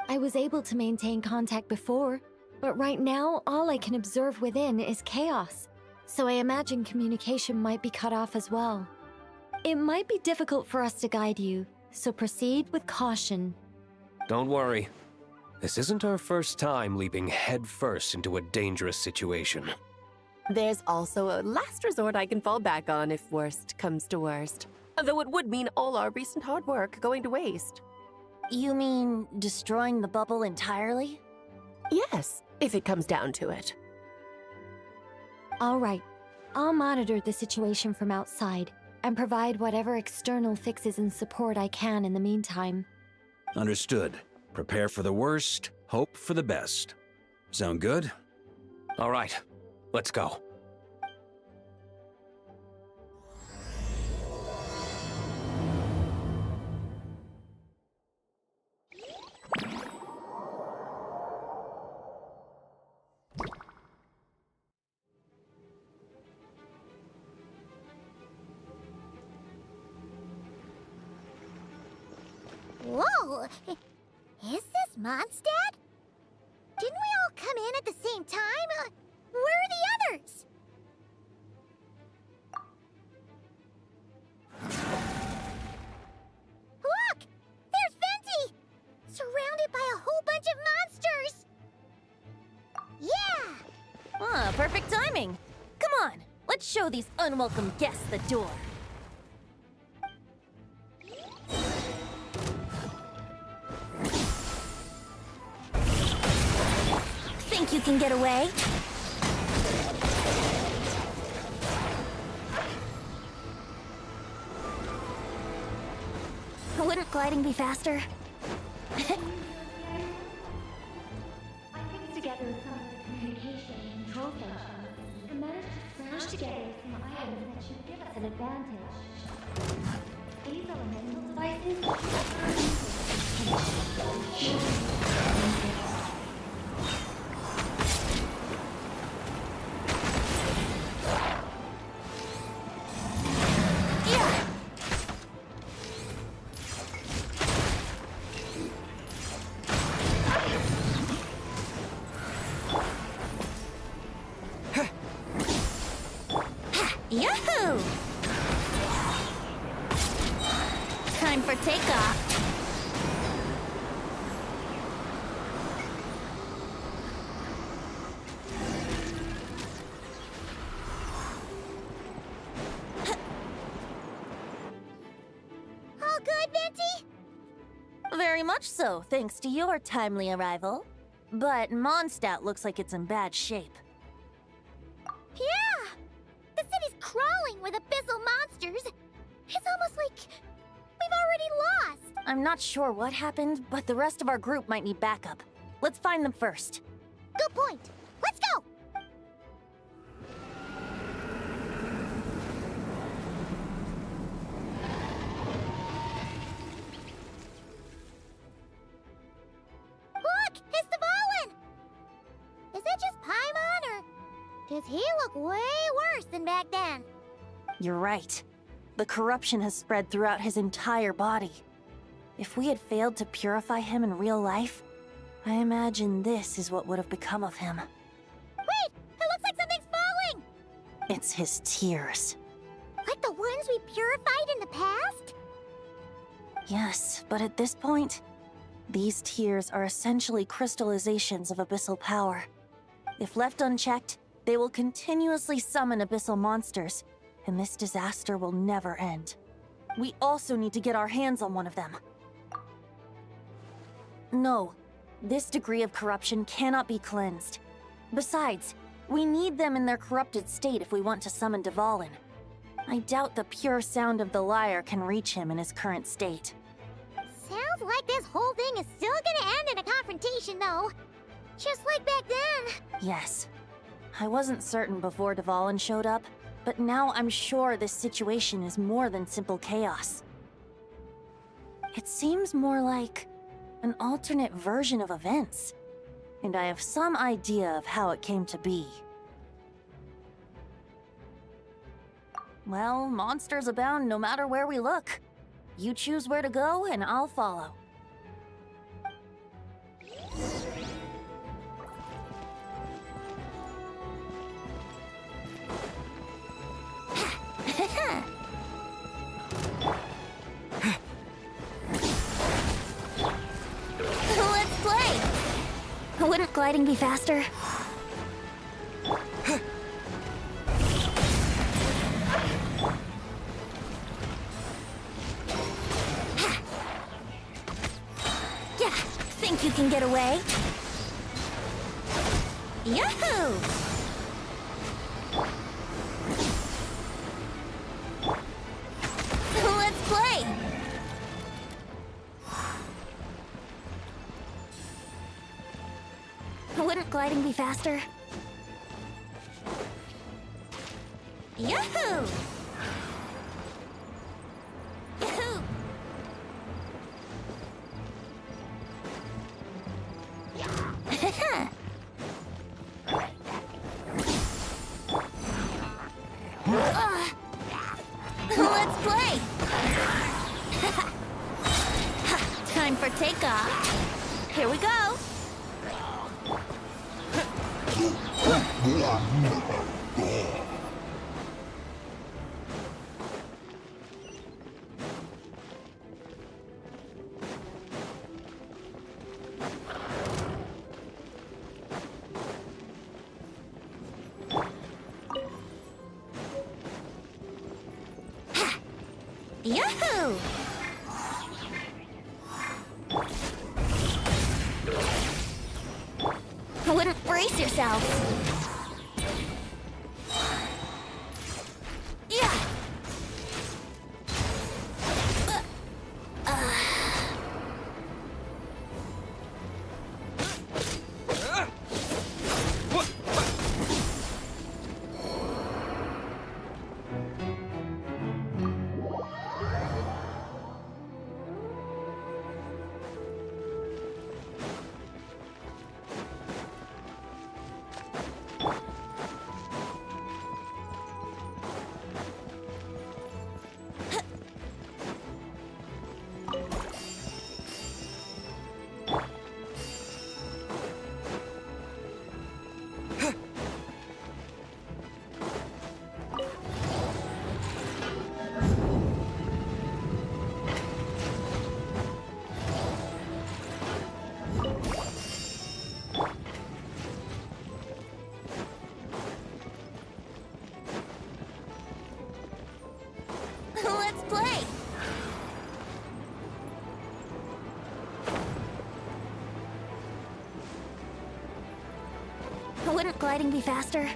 I was able to maintain contact before, but right now all I can observe within is chaos, so I imagine communication might be cut off as well. It might be difficult for us to guide you, so proceed with caution. Don't worry. This isn't our first time leaping headfirst into a dangerous situation. There's also a last resort I can fall back on if worst comes to worst. Though it would mean all our recent hard work going to waste. You mean destroying the bubble entirely? Yes, if it comes down to it. All right, I'll monitor the situation from outside and provide whatever external fixes and support I can in the meantime. Understood. Prepare for the worst, hope for the best. Sound good? All right, let's go. Whoa! Is this Mondstadt? Didn't we all come in at the same time? Where are the others? Look! There's Venti! Surrounded by a whole bunch of monsters! Yeah! Ah, perfect timing. Come on, let's show these unwelcome guests the door. Think you can get away? Wouldn't gliding be faster? I fixed together some of the communication and control functions and managed to smash together some items that should give us an advantage. These elemental devices Yahoo! Time for takeoff. Venti? Very much so, thanks to your timely arrival. But Mondstadt looks like it's in bad shape. Yeah! The city's crawling with abyssal monsters. It's almost like we've already lost. I'm not sure what happened, but the rest of our group might need backup. Let's find them first. Good point. Let's go! Look! It's the Volin! Is it just Paimon, or does he look way worse than back then? You're right. The corruption has spread throughout his entire body. If we had failed to purify him in real life, I imagine this is what would have become of him. Wait! It looks like something's falling! It's his tears. Like the ones we purified in the past? Yes, but at this point, these tears are essentially crystallizations of abyssal power. If left unchecked, they will continuously summon abyssal monsters, and this disaster will never end. We also need to get our hands on one of them. No, this degree of corruption cannot be cleansed. Besides, we need them in their corrupted state if we want to summon Dvalin. I doubt the pure sound of the lyre can reach him in his current state. Sounds like this whole thing is still gonna end in a confrontation, though. Just like back then. Yes. I wasn't certain before Dvalin showed up, but now I'm sure this situation is more than simple chaos. It seems more like an alternate version of events, and I have some idea of how it came to be. Well, monsters abound no matter where we look. You choose where to go, and I'll follow. Let's play! Wouldn't gliding be faster? Yeah, think you can get away? Yahoo! Let's play! Wouldn't gliding be faster? Yahoo! Yahoo! Let's play! Time for takeoff. Here we go! Yahoo! Wouldn't brace yourself. Yeah. gliding be faster?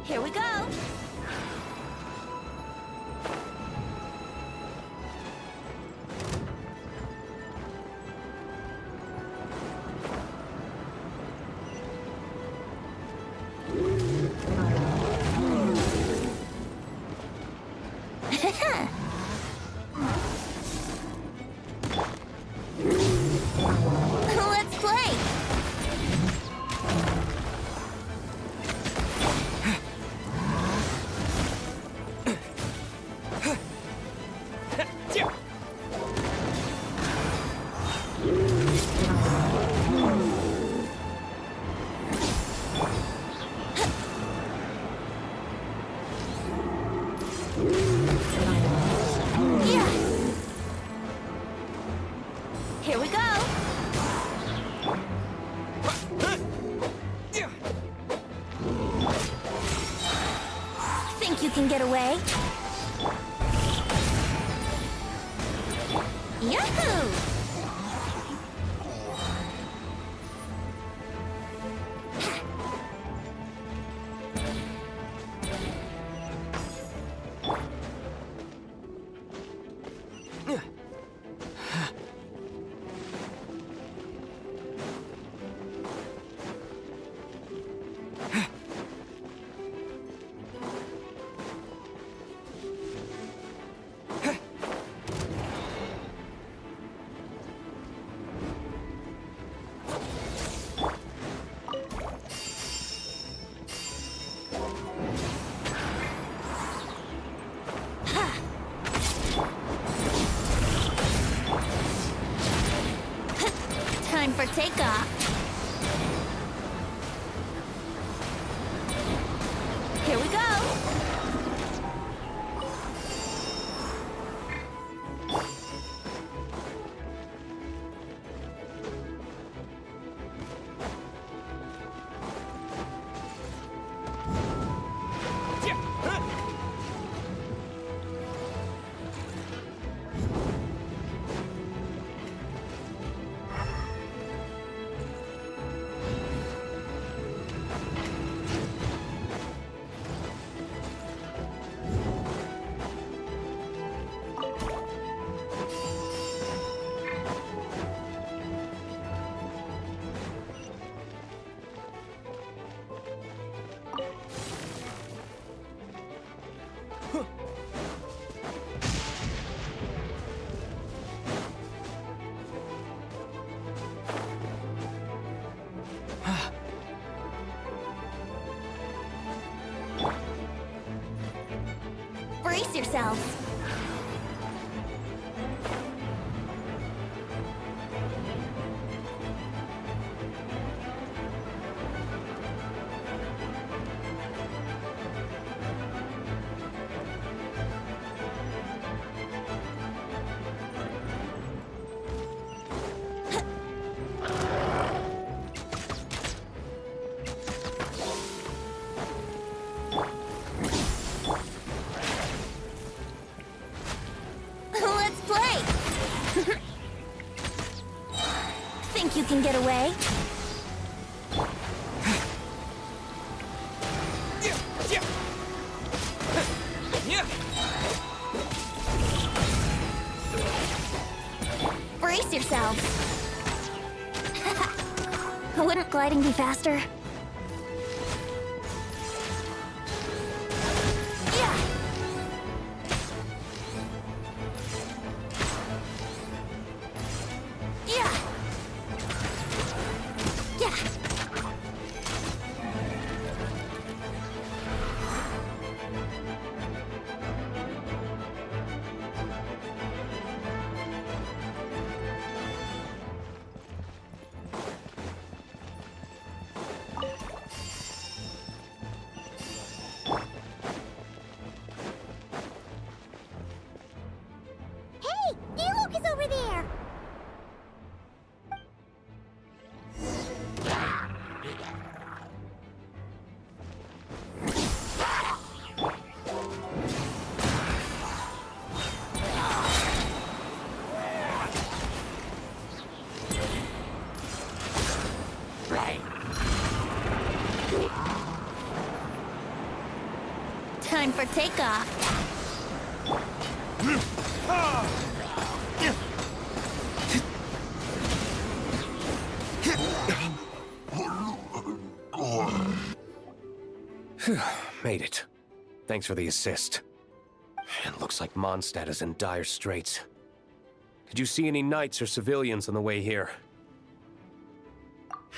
Here we go! Let's play! Here we go! Think you can get away? Yahoo! Time for takeoff. Here we go. Brace yourselves. Think you can get away? Brace yourselves. Wouldn't gliding be faster? take off. Made it. Thanks for the assist. It looks like Mondstadt is in dire straits. Did you see any knights or civilians on the way here?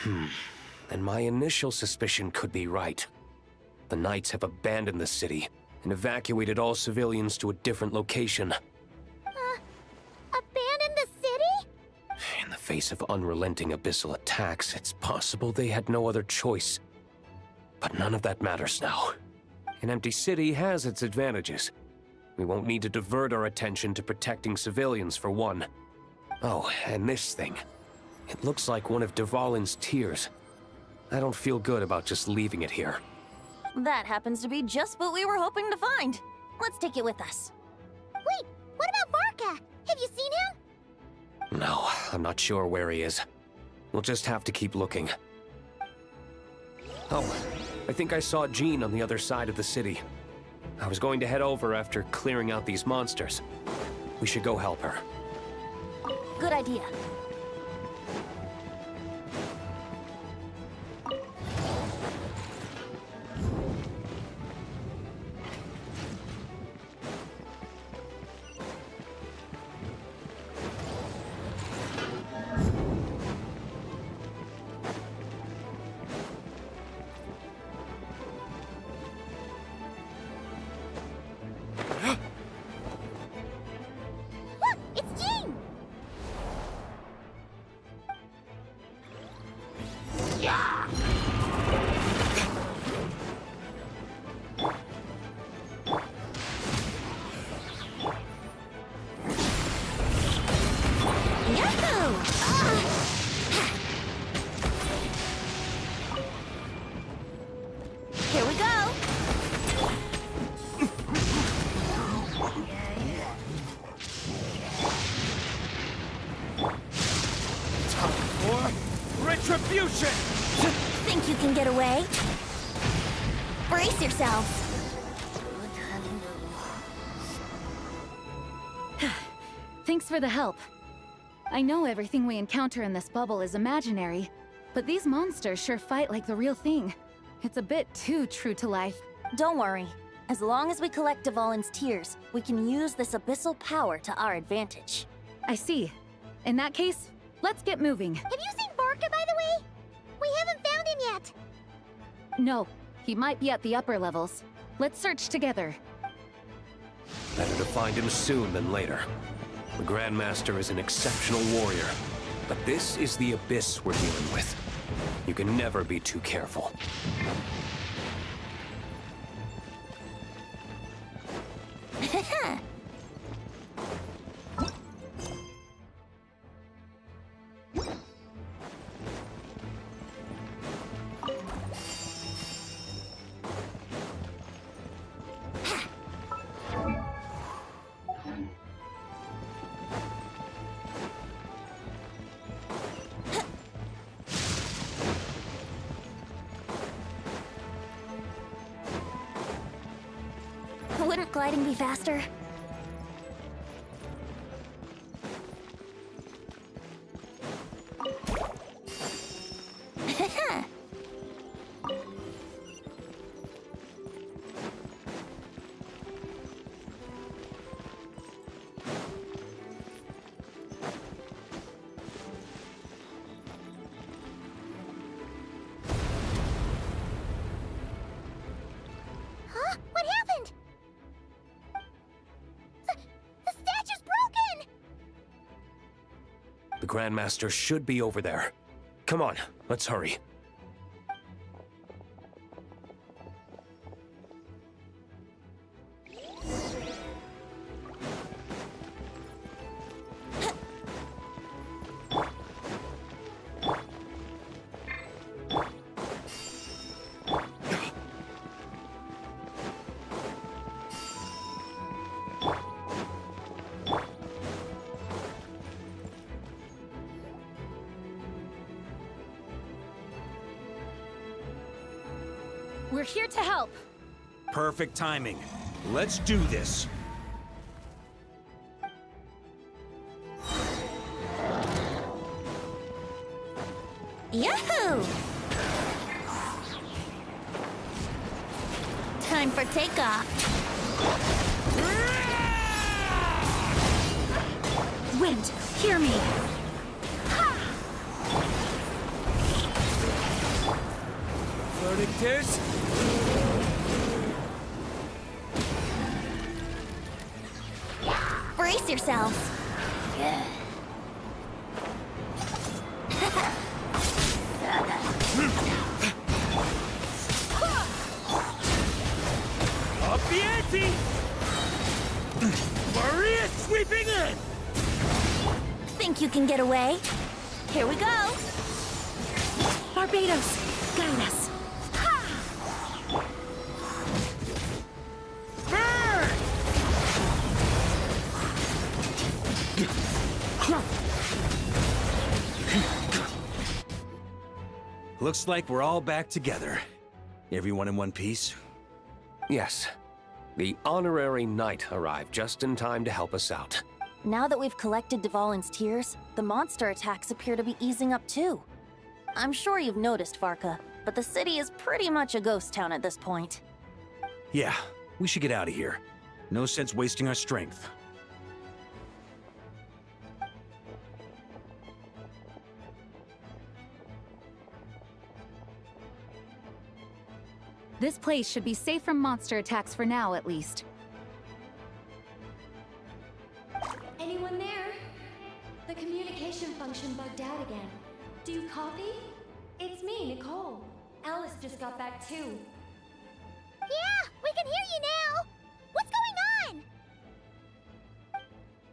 And my initial suspicion could be right. The knights have abandoned the city and evacuated all civilians to a different location. Abandon the city? In the face of unrelenting abyssal attacks, it's possible they had no other choice. But none of that matters now. An empty city has its advantages. We won't need to divert our attention to protecting civilians, for one. Oh, and this thing. It looks like one of Dvalin's tears. I don't feel good about just leaving it here. That happens to be just what we were hoping to find. Let's take it with us. Wait, what about Varka? Have you seen him? No, I'm not sure where he is. We'll just have to keep looking. Oh, I think I saw Jean on the other side of the city. I was going to head over after clearing out these monsters. We should go help her. Good idea. Look, it's Jean! Here we go. For retribution! Think you can get away? Brace yourselves. Thanks for the help. I know everything we encounter in this bubble is imaginary, but these monsters sure fight like the real thing. It's a bit too true to life. Don't worry. As long as we collect Dvalin's tears, we can use this abyssal power to our advantage. I see. In that case, let's get moving. Have you seen Varka, by the way? We haven't found him yet. No, he might be at the upper levels. Let's search together. Better to find him soon than later. The Grandmaster is an exceptional warrior, but this is the abyss we're dealing with. You can never be too careful. Wouldn't gliding be faster? Huh? What happened? The statue's broken! The Grandmaster should be over there. Come on, let's hurry. We're here to help. Perfect timing. Let's do this. Yahoo! Time for takeoff. Wind, hear me. Verdictus? Brace yourselves. Up the ante! Maria sweeping in! Think you can get away? Here we go. Barbados, guide us. Looks like we're all back together. Everyone in one piece? Yes. The honorary knight arrived just in time to help us out. Now that we've collected Dvalin's tears, the monster attacks appear to be easing up too. I'm sure you've noticed, Farka, but the city is pretty much a ghost town at this point. Yeah, we should get out of here. No sense wasting our strength. This place should be safe from monster attacks for now, at least. Anyone there? The communication function bugged out again. Do you copy? It's me, Nicole. Alice just got back too. Yeah, we can hear you now! What's going on?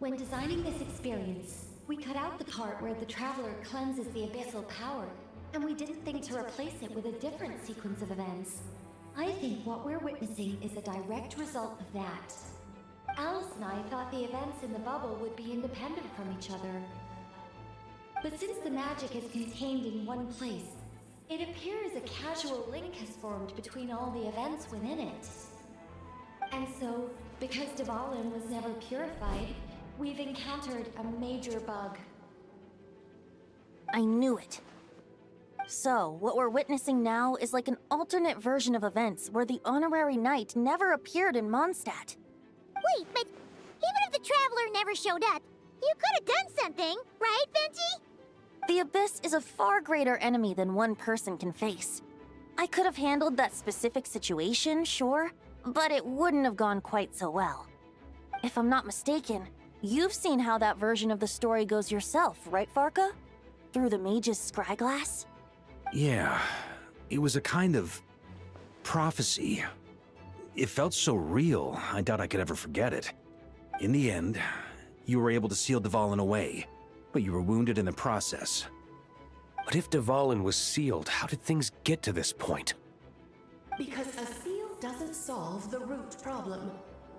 When designing this experience, we cut out the part where the Traveler cleanses the abyssal power, and we didn't think to replace it with a different sequence of events. I think what we're witnessing is a direct result of that. Alice and I thought the events in the bubble would be independent from each other. But since the magic is contained in one place, it appears a casual link has formed between all the events within it. And so, because Dvalin was never purified, we've encountered a major bug. I knew it. So, what we're witnessing now is like an alternate version of events where the honorary knight never appeared in Mondstadt. Wait, but even if the Traveler never showed up, you could have done something, right, Venti? The Abyss is a far greater enemy than one person can face. I could have handled that specific situation, sure, but it wouldn't have gone quite so well. If I'm not mistaken, you've seen how that version of the story goes yourself, right, Farka? Through the mage's scryglass? Yeah, it was a kind of prophecy. It felt so real, I doubt I could ever forget it. In the end, you were able to seal Dvalin away, but you were wounded in the process. But if Dvalin was sealed, how did things get to this point? Because a seal doesn't solve the root problem.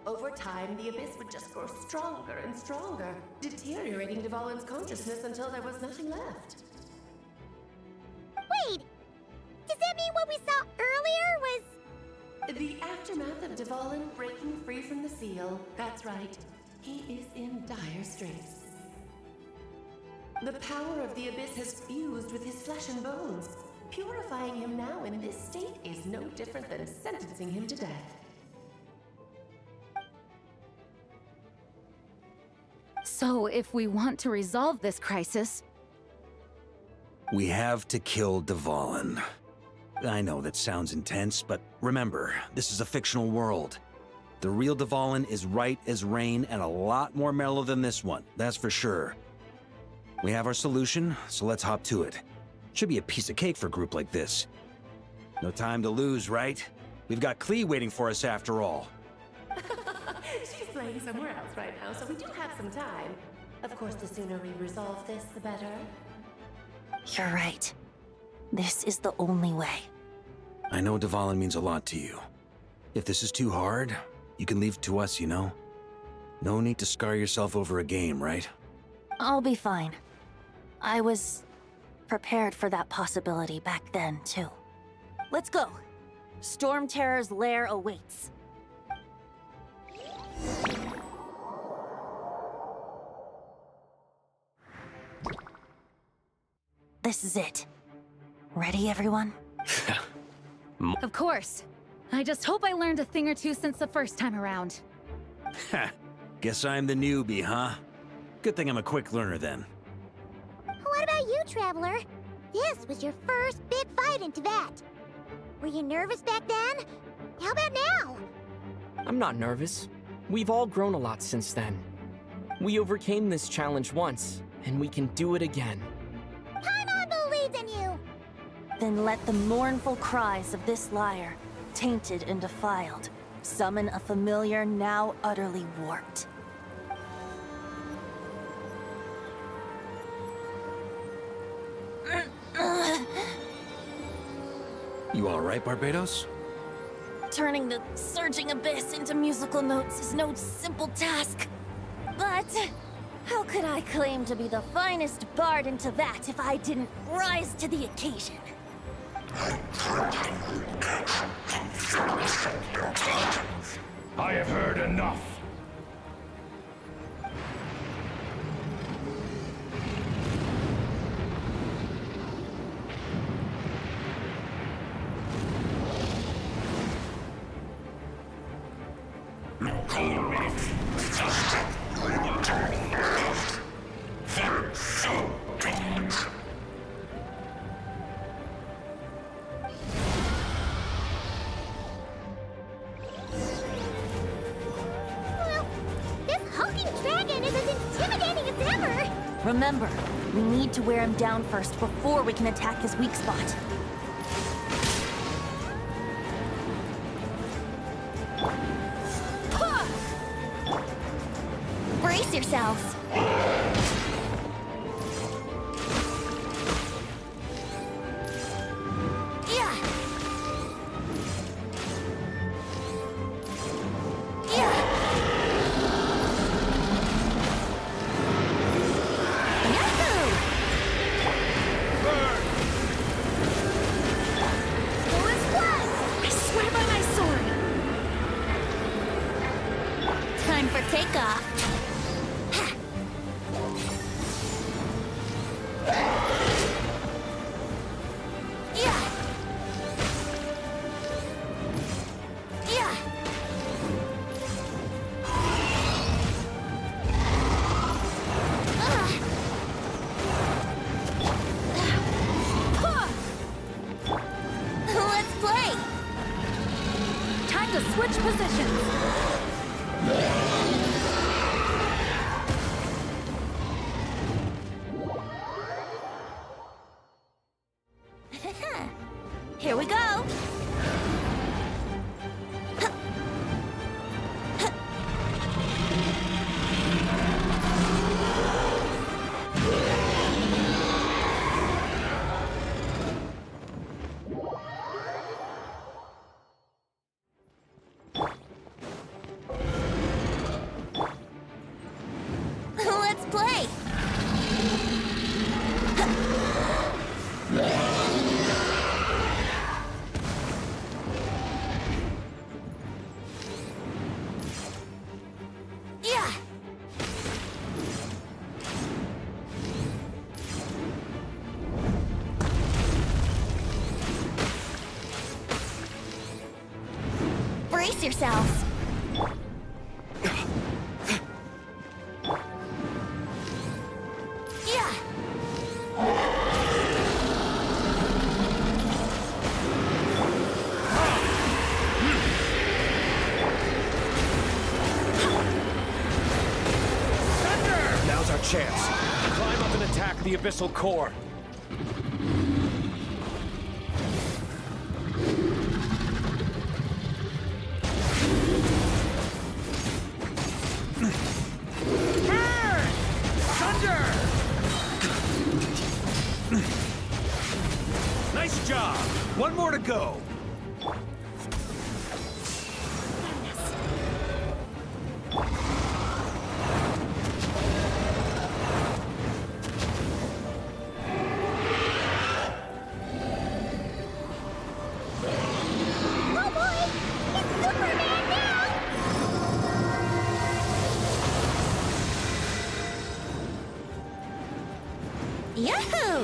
Over time, the Abyss would just grow stronger and stronger, deteriorating Dvalin's consciousness until there was nothing left. Wait! Does that mean what we saw earlier was... The aftermath of Dvalin breaking free from the seal. That's right. He is in dire straits. The power of the Abyss has fused with his flesh and bones. Purifying him now in this state is no different than sentencing him to death. So, if we want to resolve this crisis... We have to kill Dvalin. I know that sounds intense, but remember, this is a fictional world. The real Dvalin is right as rain and a lot more mellow than this one, that's for sure. We have our solution, so let's hop to it. Should be a piece of cake for a group like this. No time to lose, right? We've got Klee waiting for us after all. She's playing somewhere else right now, so we do have some time. Of course, the sooner we resolve this, the better. You're right. This is the only way. I know Dvalin means a lot to you. If this is too hard, you can leave it to us, you know? No need to scar yourself over a game, right? I'll be fine. I was prepared for that possibility back then, too. Let's go. Storm Terror's lair awaits. This is it. Ready, everyone? Of course. I just hope I learned a thing or two since the first time around. Ha! Guess I'm the newbie, huh? Good thing I'm a quick learner then. What about you, Traveler? This was your first big fight in Tibet. Were you nervous back then? How about now? I'm not nervous. We've all grown a lot since then. We overcame this challenge once, and we can do it again. Paimon believes in you! Then let the mournful cries of this lyre, tainted and defiled, summon a familiar now utterly warped. You alright, Barbados? Turning the surging abyss into musical notes is no simple task. But how could I claim to be the finest bard in Tibet if I didn't rise to the occasion? I have heard enough. Remember, we need to wear him down first before we can attack his weak spot. Brace yourselves! Here we go! Let's play! Brace yourselves! Now's our chance. Climb up and attack the abyssal core. Nice job! One more to go! Yahoo!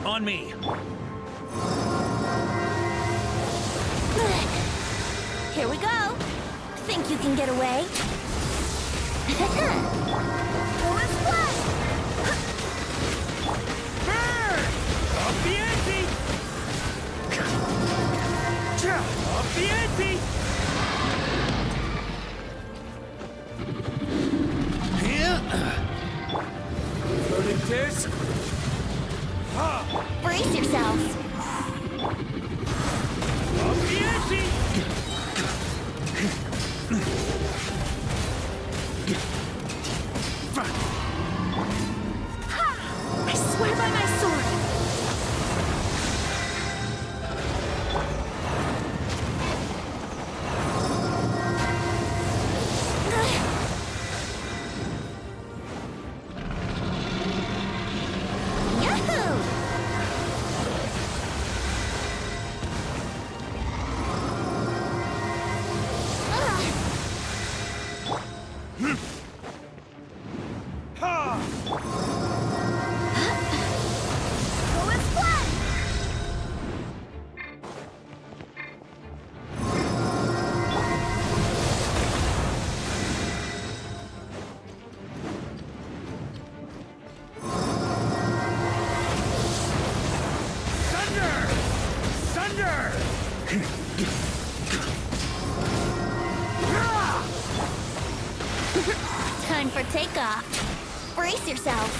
On me. Here we go. Think you can get away? Off the ante! Off the ante! Loading disc. Brace yourselves. Off the ante! I swear by my sword. Yahoo! Time for takeoff. Brace yourselves.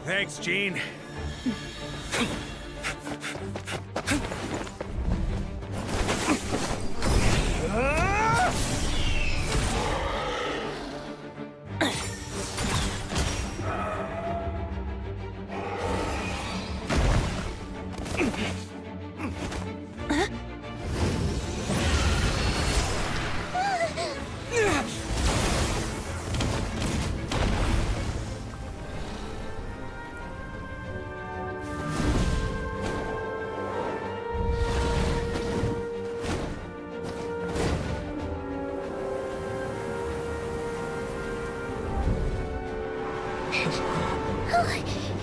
Thanks, Gene.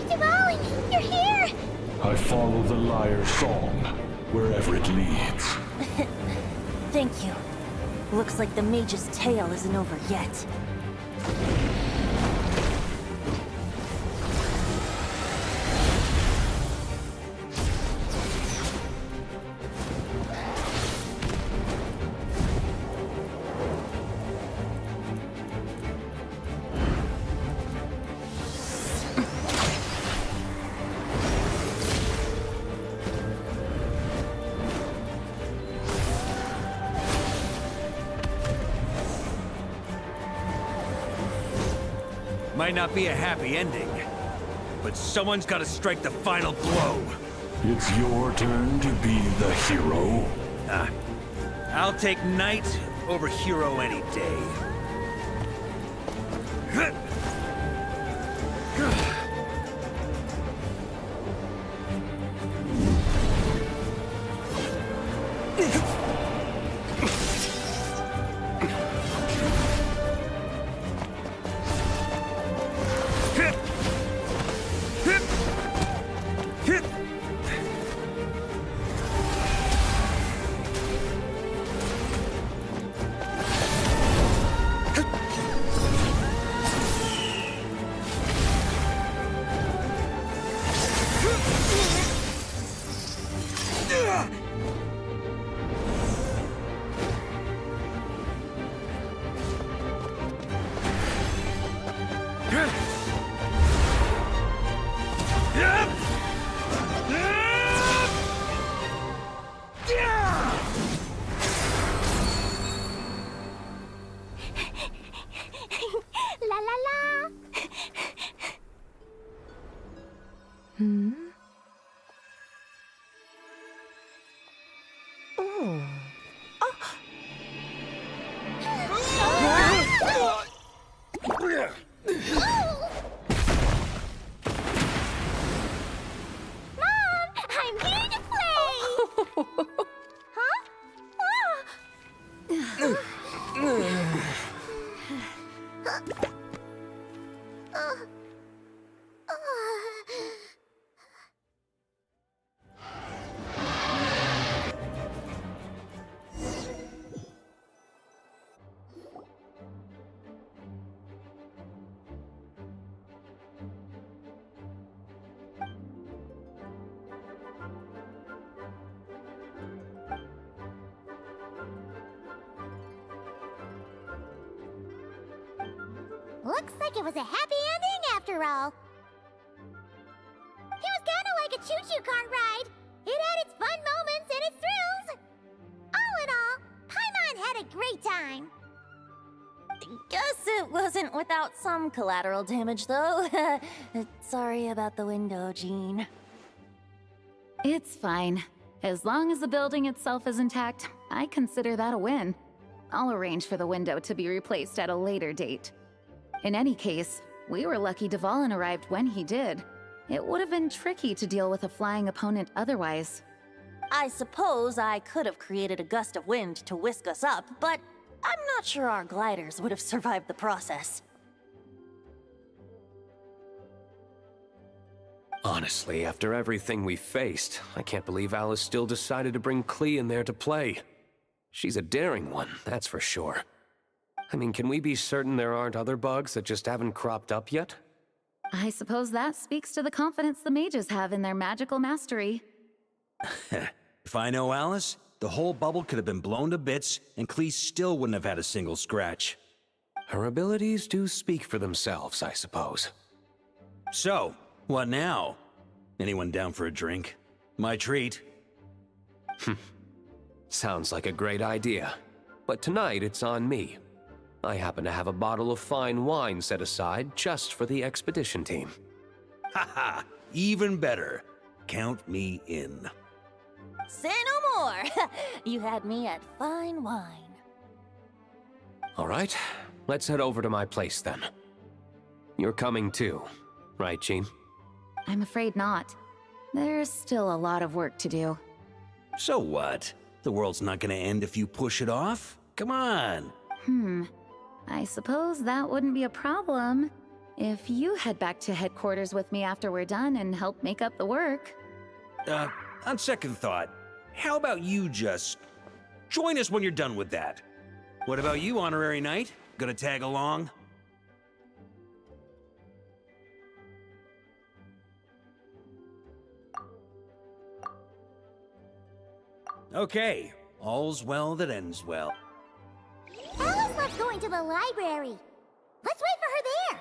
Devouring, you're here! I follow the lyre's song, wherever it leads. Thank you. Looks like the mage's tale isn't over yet. Might not be a happy ending, but someone's got to strike the final blow. It's your turn to be the hero. I'll take knight over hero any day. La la la! Hmm? Oh. Mom, I'm here to play! Huh? Looks like it was a happy ending after all. It was kind of like a choo-choo car ride. It had its fun moments and its thrills. All in all, Paimon had a great time. Guess it wasn't without some collateral damage, though. Sorry about the window, Jean. It's fine. As long as the building itself is intact, I consider that a win. I'll arrange for the window to be replaced at a later date. In any case, we were lucky Dvalin arrived when he did. It would have been tricky to deal with a flying opponent otherwise. I suppose I could have created a gust of wind to whisk us up, but I'm not sure our gliders would have survived the process. Honestly, after everything we faced, I can't believe Alice still decided to bring Klee in there to play. She's a daring one, that's for sure. I mean, can we be certain there aren't other bugs that just haven't cropped up yet? I suppose that speaks to the confidence the mages have in their magical mastery. If I know Alice, the whole bubble could have been blown to bits, and Klee still wouldn't have had a single scratch. Her abilities do speak for themselves, I suppose. So, what now? Anyone down for a drink? My treat. Sounds like a great idea. But tonight it's on me. I happen to have a bottle of fine wine set aside just for the expedition team. Haha, even better. Count me in. Say no more! You had me at fine wine. All right, let's head over to my place then. You're coming too, right, Jean? I'm afraid not. There's still a lot of work to do. So what? The world's not gonna end if you push it off? Come on! I suppose that wouldn't be a problem if you head back to headquarters with me after we're done and help make up the work. On second thought, how about you just join us when you're done with that? What about you, Honorary Knight? Gonna tag along? Okay, all's well that ends well. Alice loves going to the library. Let's wait for her there.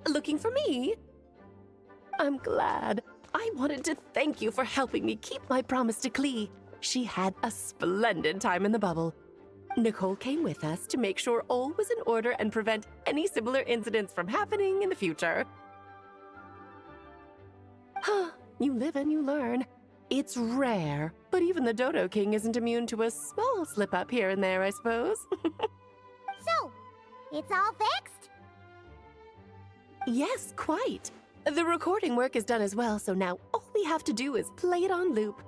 Looking for me? I'm glad. I wanted to thank you for helping me keep my promise to Klee. She had a splendid time in the bubble. Nicole came with us to make sure all was in order and prevent any similar incidents from happening in the future. You live and you learn. It's rare, but even the Dodo King isn't immune to a small slip-up here and there, I suppose. So, it's all fixed? Yes, quite. The recording work is done as well, so now all we have to do is play it on loop.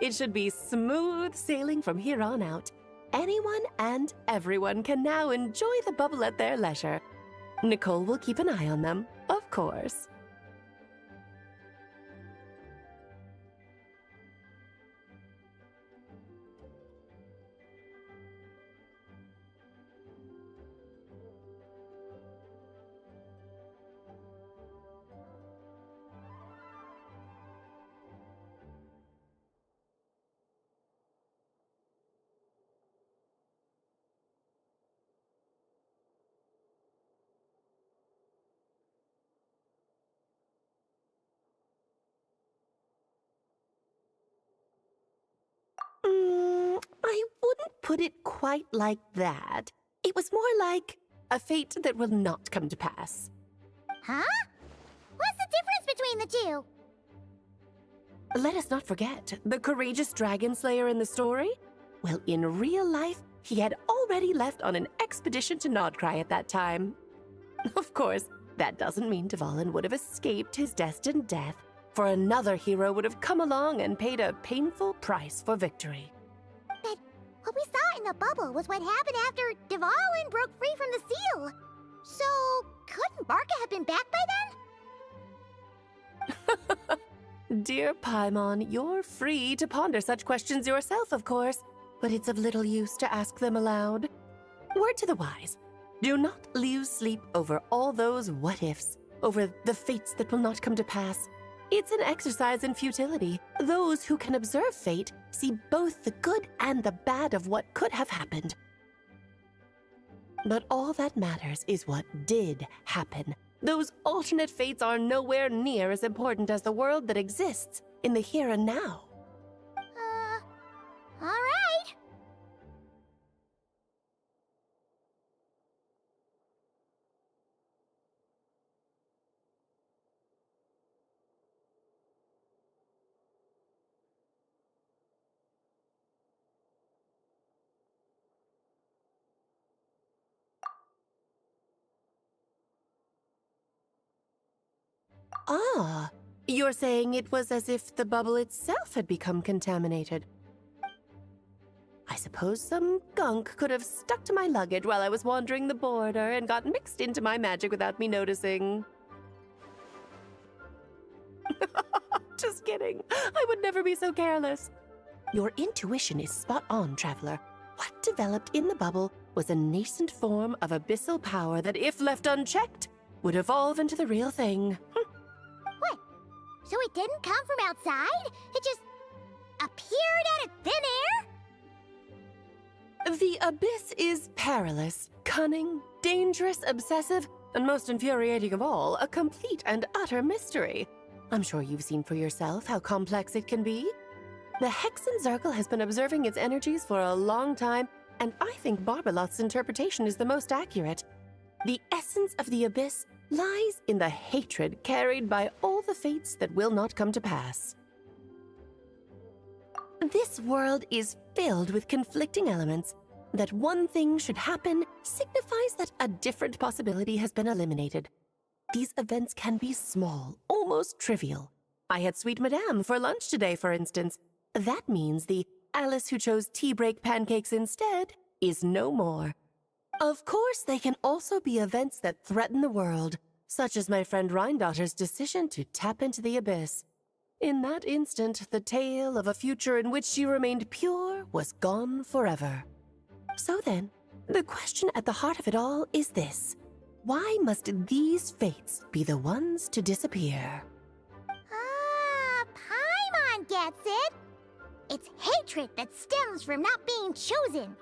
It should be smooth sailing from here on out. Anyone and everyone can now enjoy the bubble at their leisure. Nicole will keep an eye on them, of course. put it quite like that. It was more like a fate that will not come to pass. Huh? What's the difference between the two? Let us not forget the courageous dragon slayer in the story. Well, in real life, he had already left on an expedition to Nodcry at that time. Of course, that doesn't mean Dvalin would have escaped his destined death, for another hero would have come along and paid a painful price for victory. But what we saw in the bubble was what happened after Dvalin broke free from the seal. So, couldn't Barca have been back by then? Dear Paimon, you're free to ponder such questions yourself, of course, but it's of little use to ask them aloud. Word to the wise, do not lose sleep over all those what-ifs, over the fates that will not come to pass. It's an exercise in futility. Those who can observe fate see both the good and the bad of what could have happened. But all that matters is what did happen. Those alternate fates are nowhere near as important as the world that exists in the here and now. All right. Ah, you're saying it was as if the bubble itself had become contaminated. I suppose some gunk could have stuck to my luggage while I was wandering the border and got mixed into my magic without me noticing. Just kidding. I would never be so careless. Your intuition is spot on, Traveler. What developed in the bubble was a nascent form of abyssal power that, if left unchecked, would evolve into the real thing. What? So it didn't come from outside? It just appeared out of thin air? The abyss is perilous, cunning, dangerous, obsessive, and most infuriating of all, a complete and utter mystery. I'm sure you've seen for yourself how complex it can be. The Hexen Circle has been observing its energies for a long time, and I think Barbalot's interpretation is the most accurate. The essence of the abyss lies in the hatred carried by all the fates that will not come to pass. This world is filled with conflicting elements. That one thing should happen signifies that a different possibility has been eliminated. These events can be small, almost trivial. I had Sweet Madame for lunch today, for instance. That means the Alice who chose tea break pancakes instead is no more. Of course, they can also be events that threaten the world, such as my friend Rhindotter's decision to tap into the abyss. In that instant, the tale of a future in which she remained pure was gone forever. So then, the question at the heart of it all is this. Why must these fates be the ones to disappear? Ah, Paimon gets it. It's hatred that stems from not being chosen.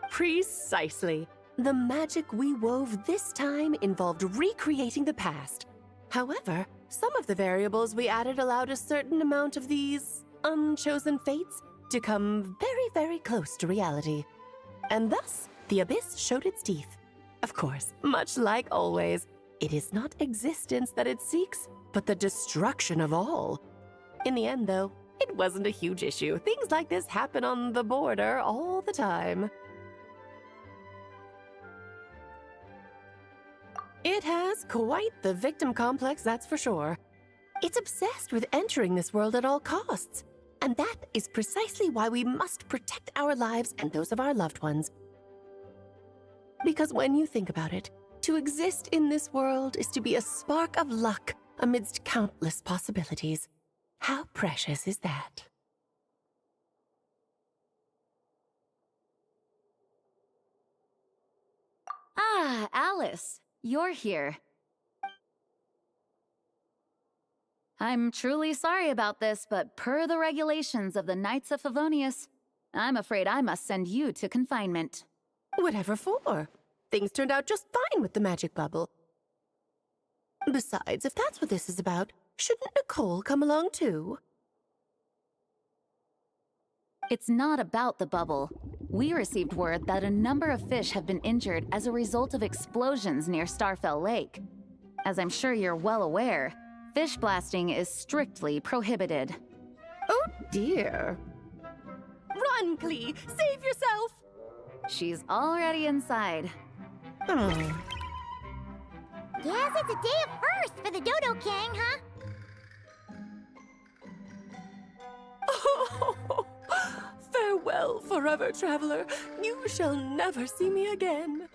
Precisely. The magic we wove this time involved recreating the past. However, some of the variables we added allowed a certain amount of these unchosen fates to come very, very close to reality. And thus, the abyss showed its teeth. Of course, much like always, it is not existence that it seeks, but the destruction of all. In the end, though, it wasn't a huge issue. Things like this happen on the border all the time. It has quite the victim complex, that's for sure. It's obsessed with entering this world at all costs. And that is precisely why we must protect our lives and those of our loved ones. Because when you think about it, to exist in this world is to be a spark of luck amidst countless possibilities. How precious is that? Ah, Alice, you're here. I'm truly sorry about this, but per the regulations of the Knights of Favonius, I'm afraid I must send you to confinement. Whatever for? Things turned out just fine with the magic bubble. Besides, if that's what this is about, shouldn't Nicole come along too? It's not about the bubble. We received word that a number of fish have been injured as a result of explosions near Starfell Lake. As I'm sure you're well aware, fish blasting is strictly prohibited. Oh dear. Run, Klee! Save yourself! She's already inside. Guess it's a day of first for the Dodo King, huh? Oh, farewell, forever traveler. You shall never see me again.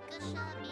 Good shot.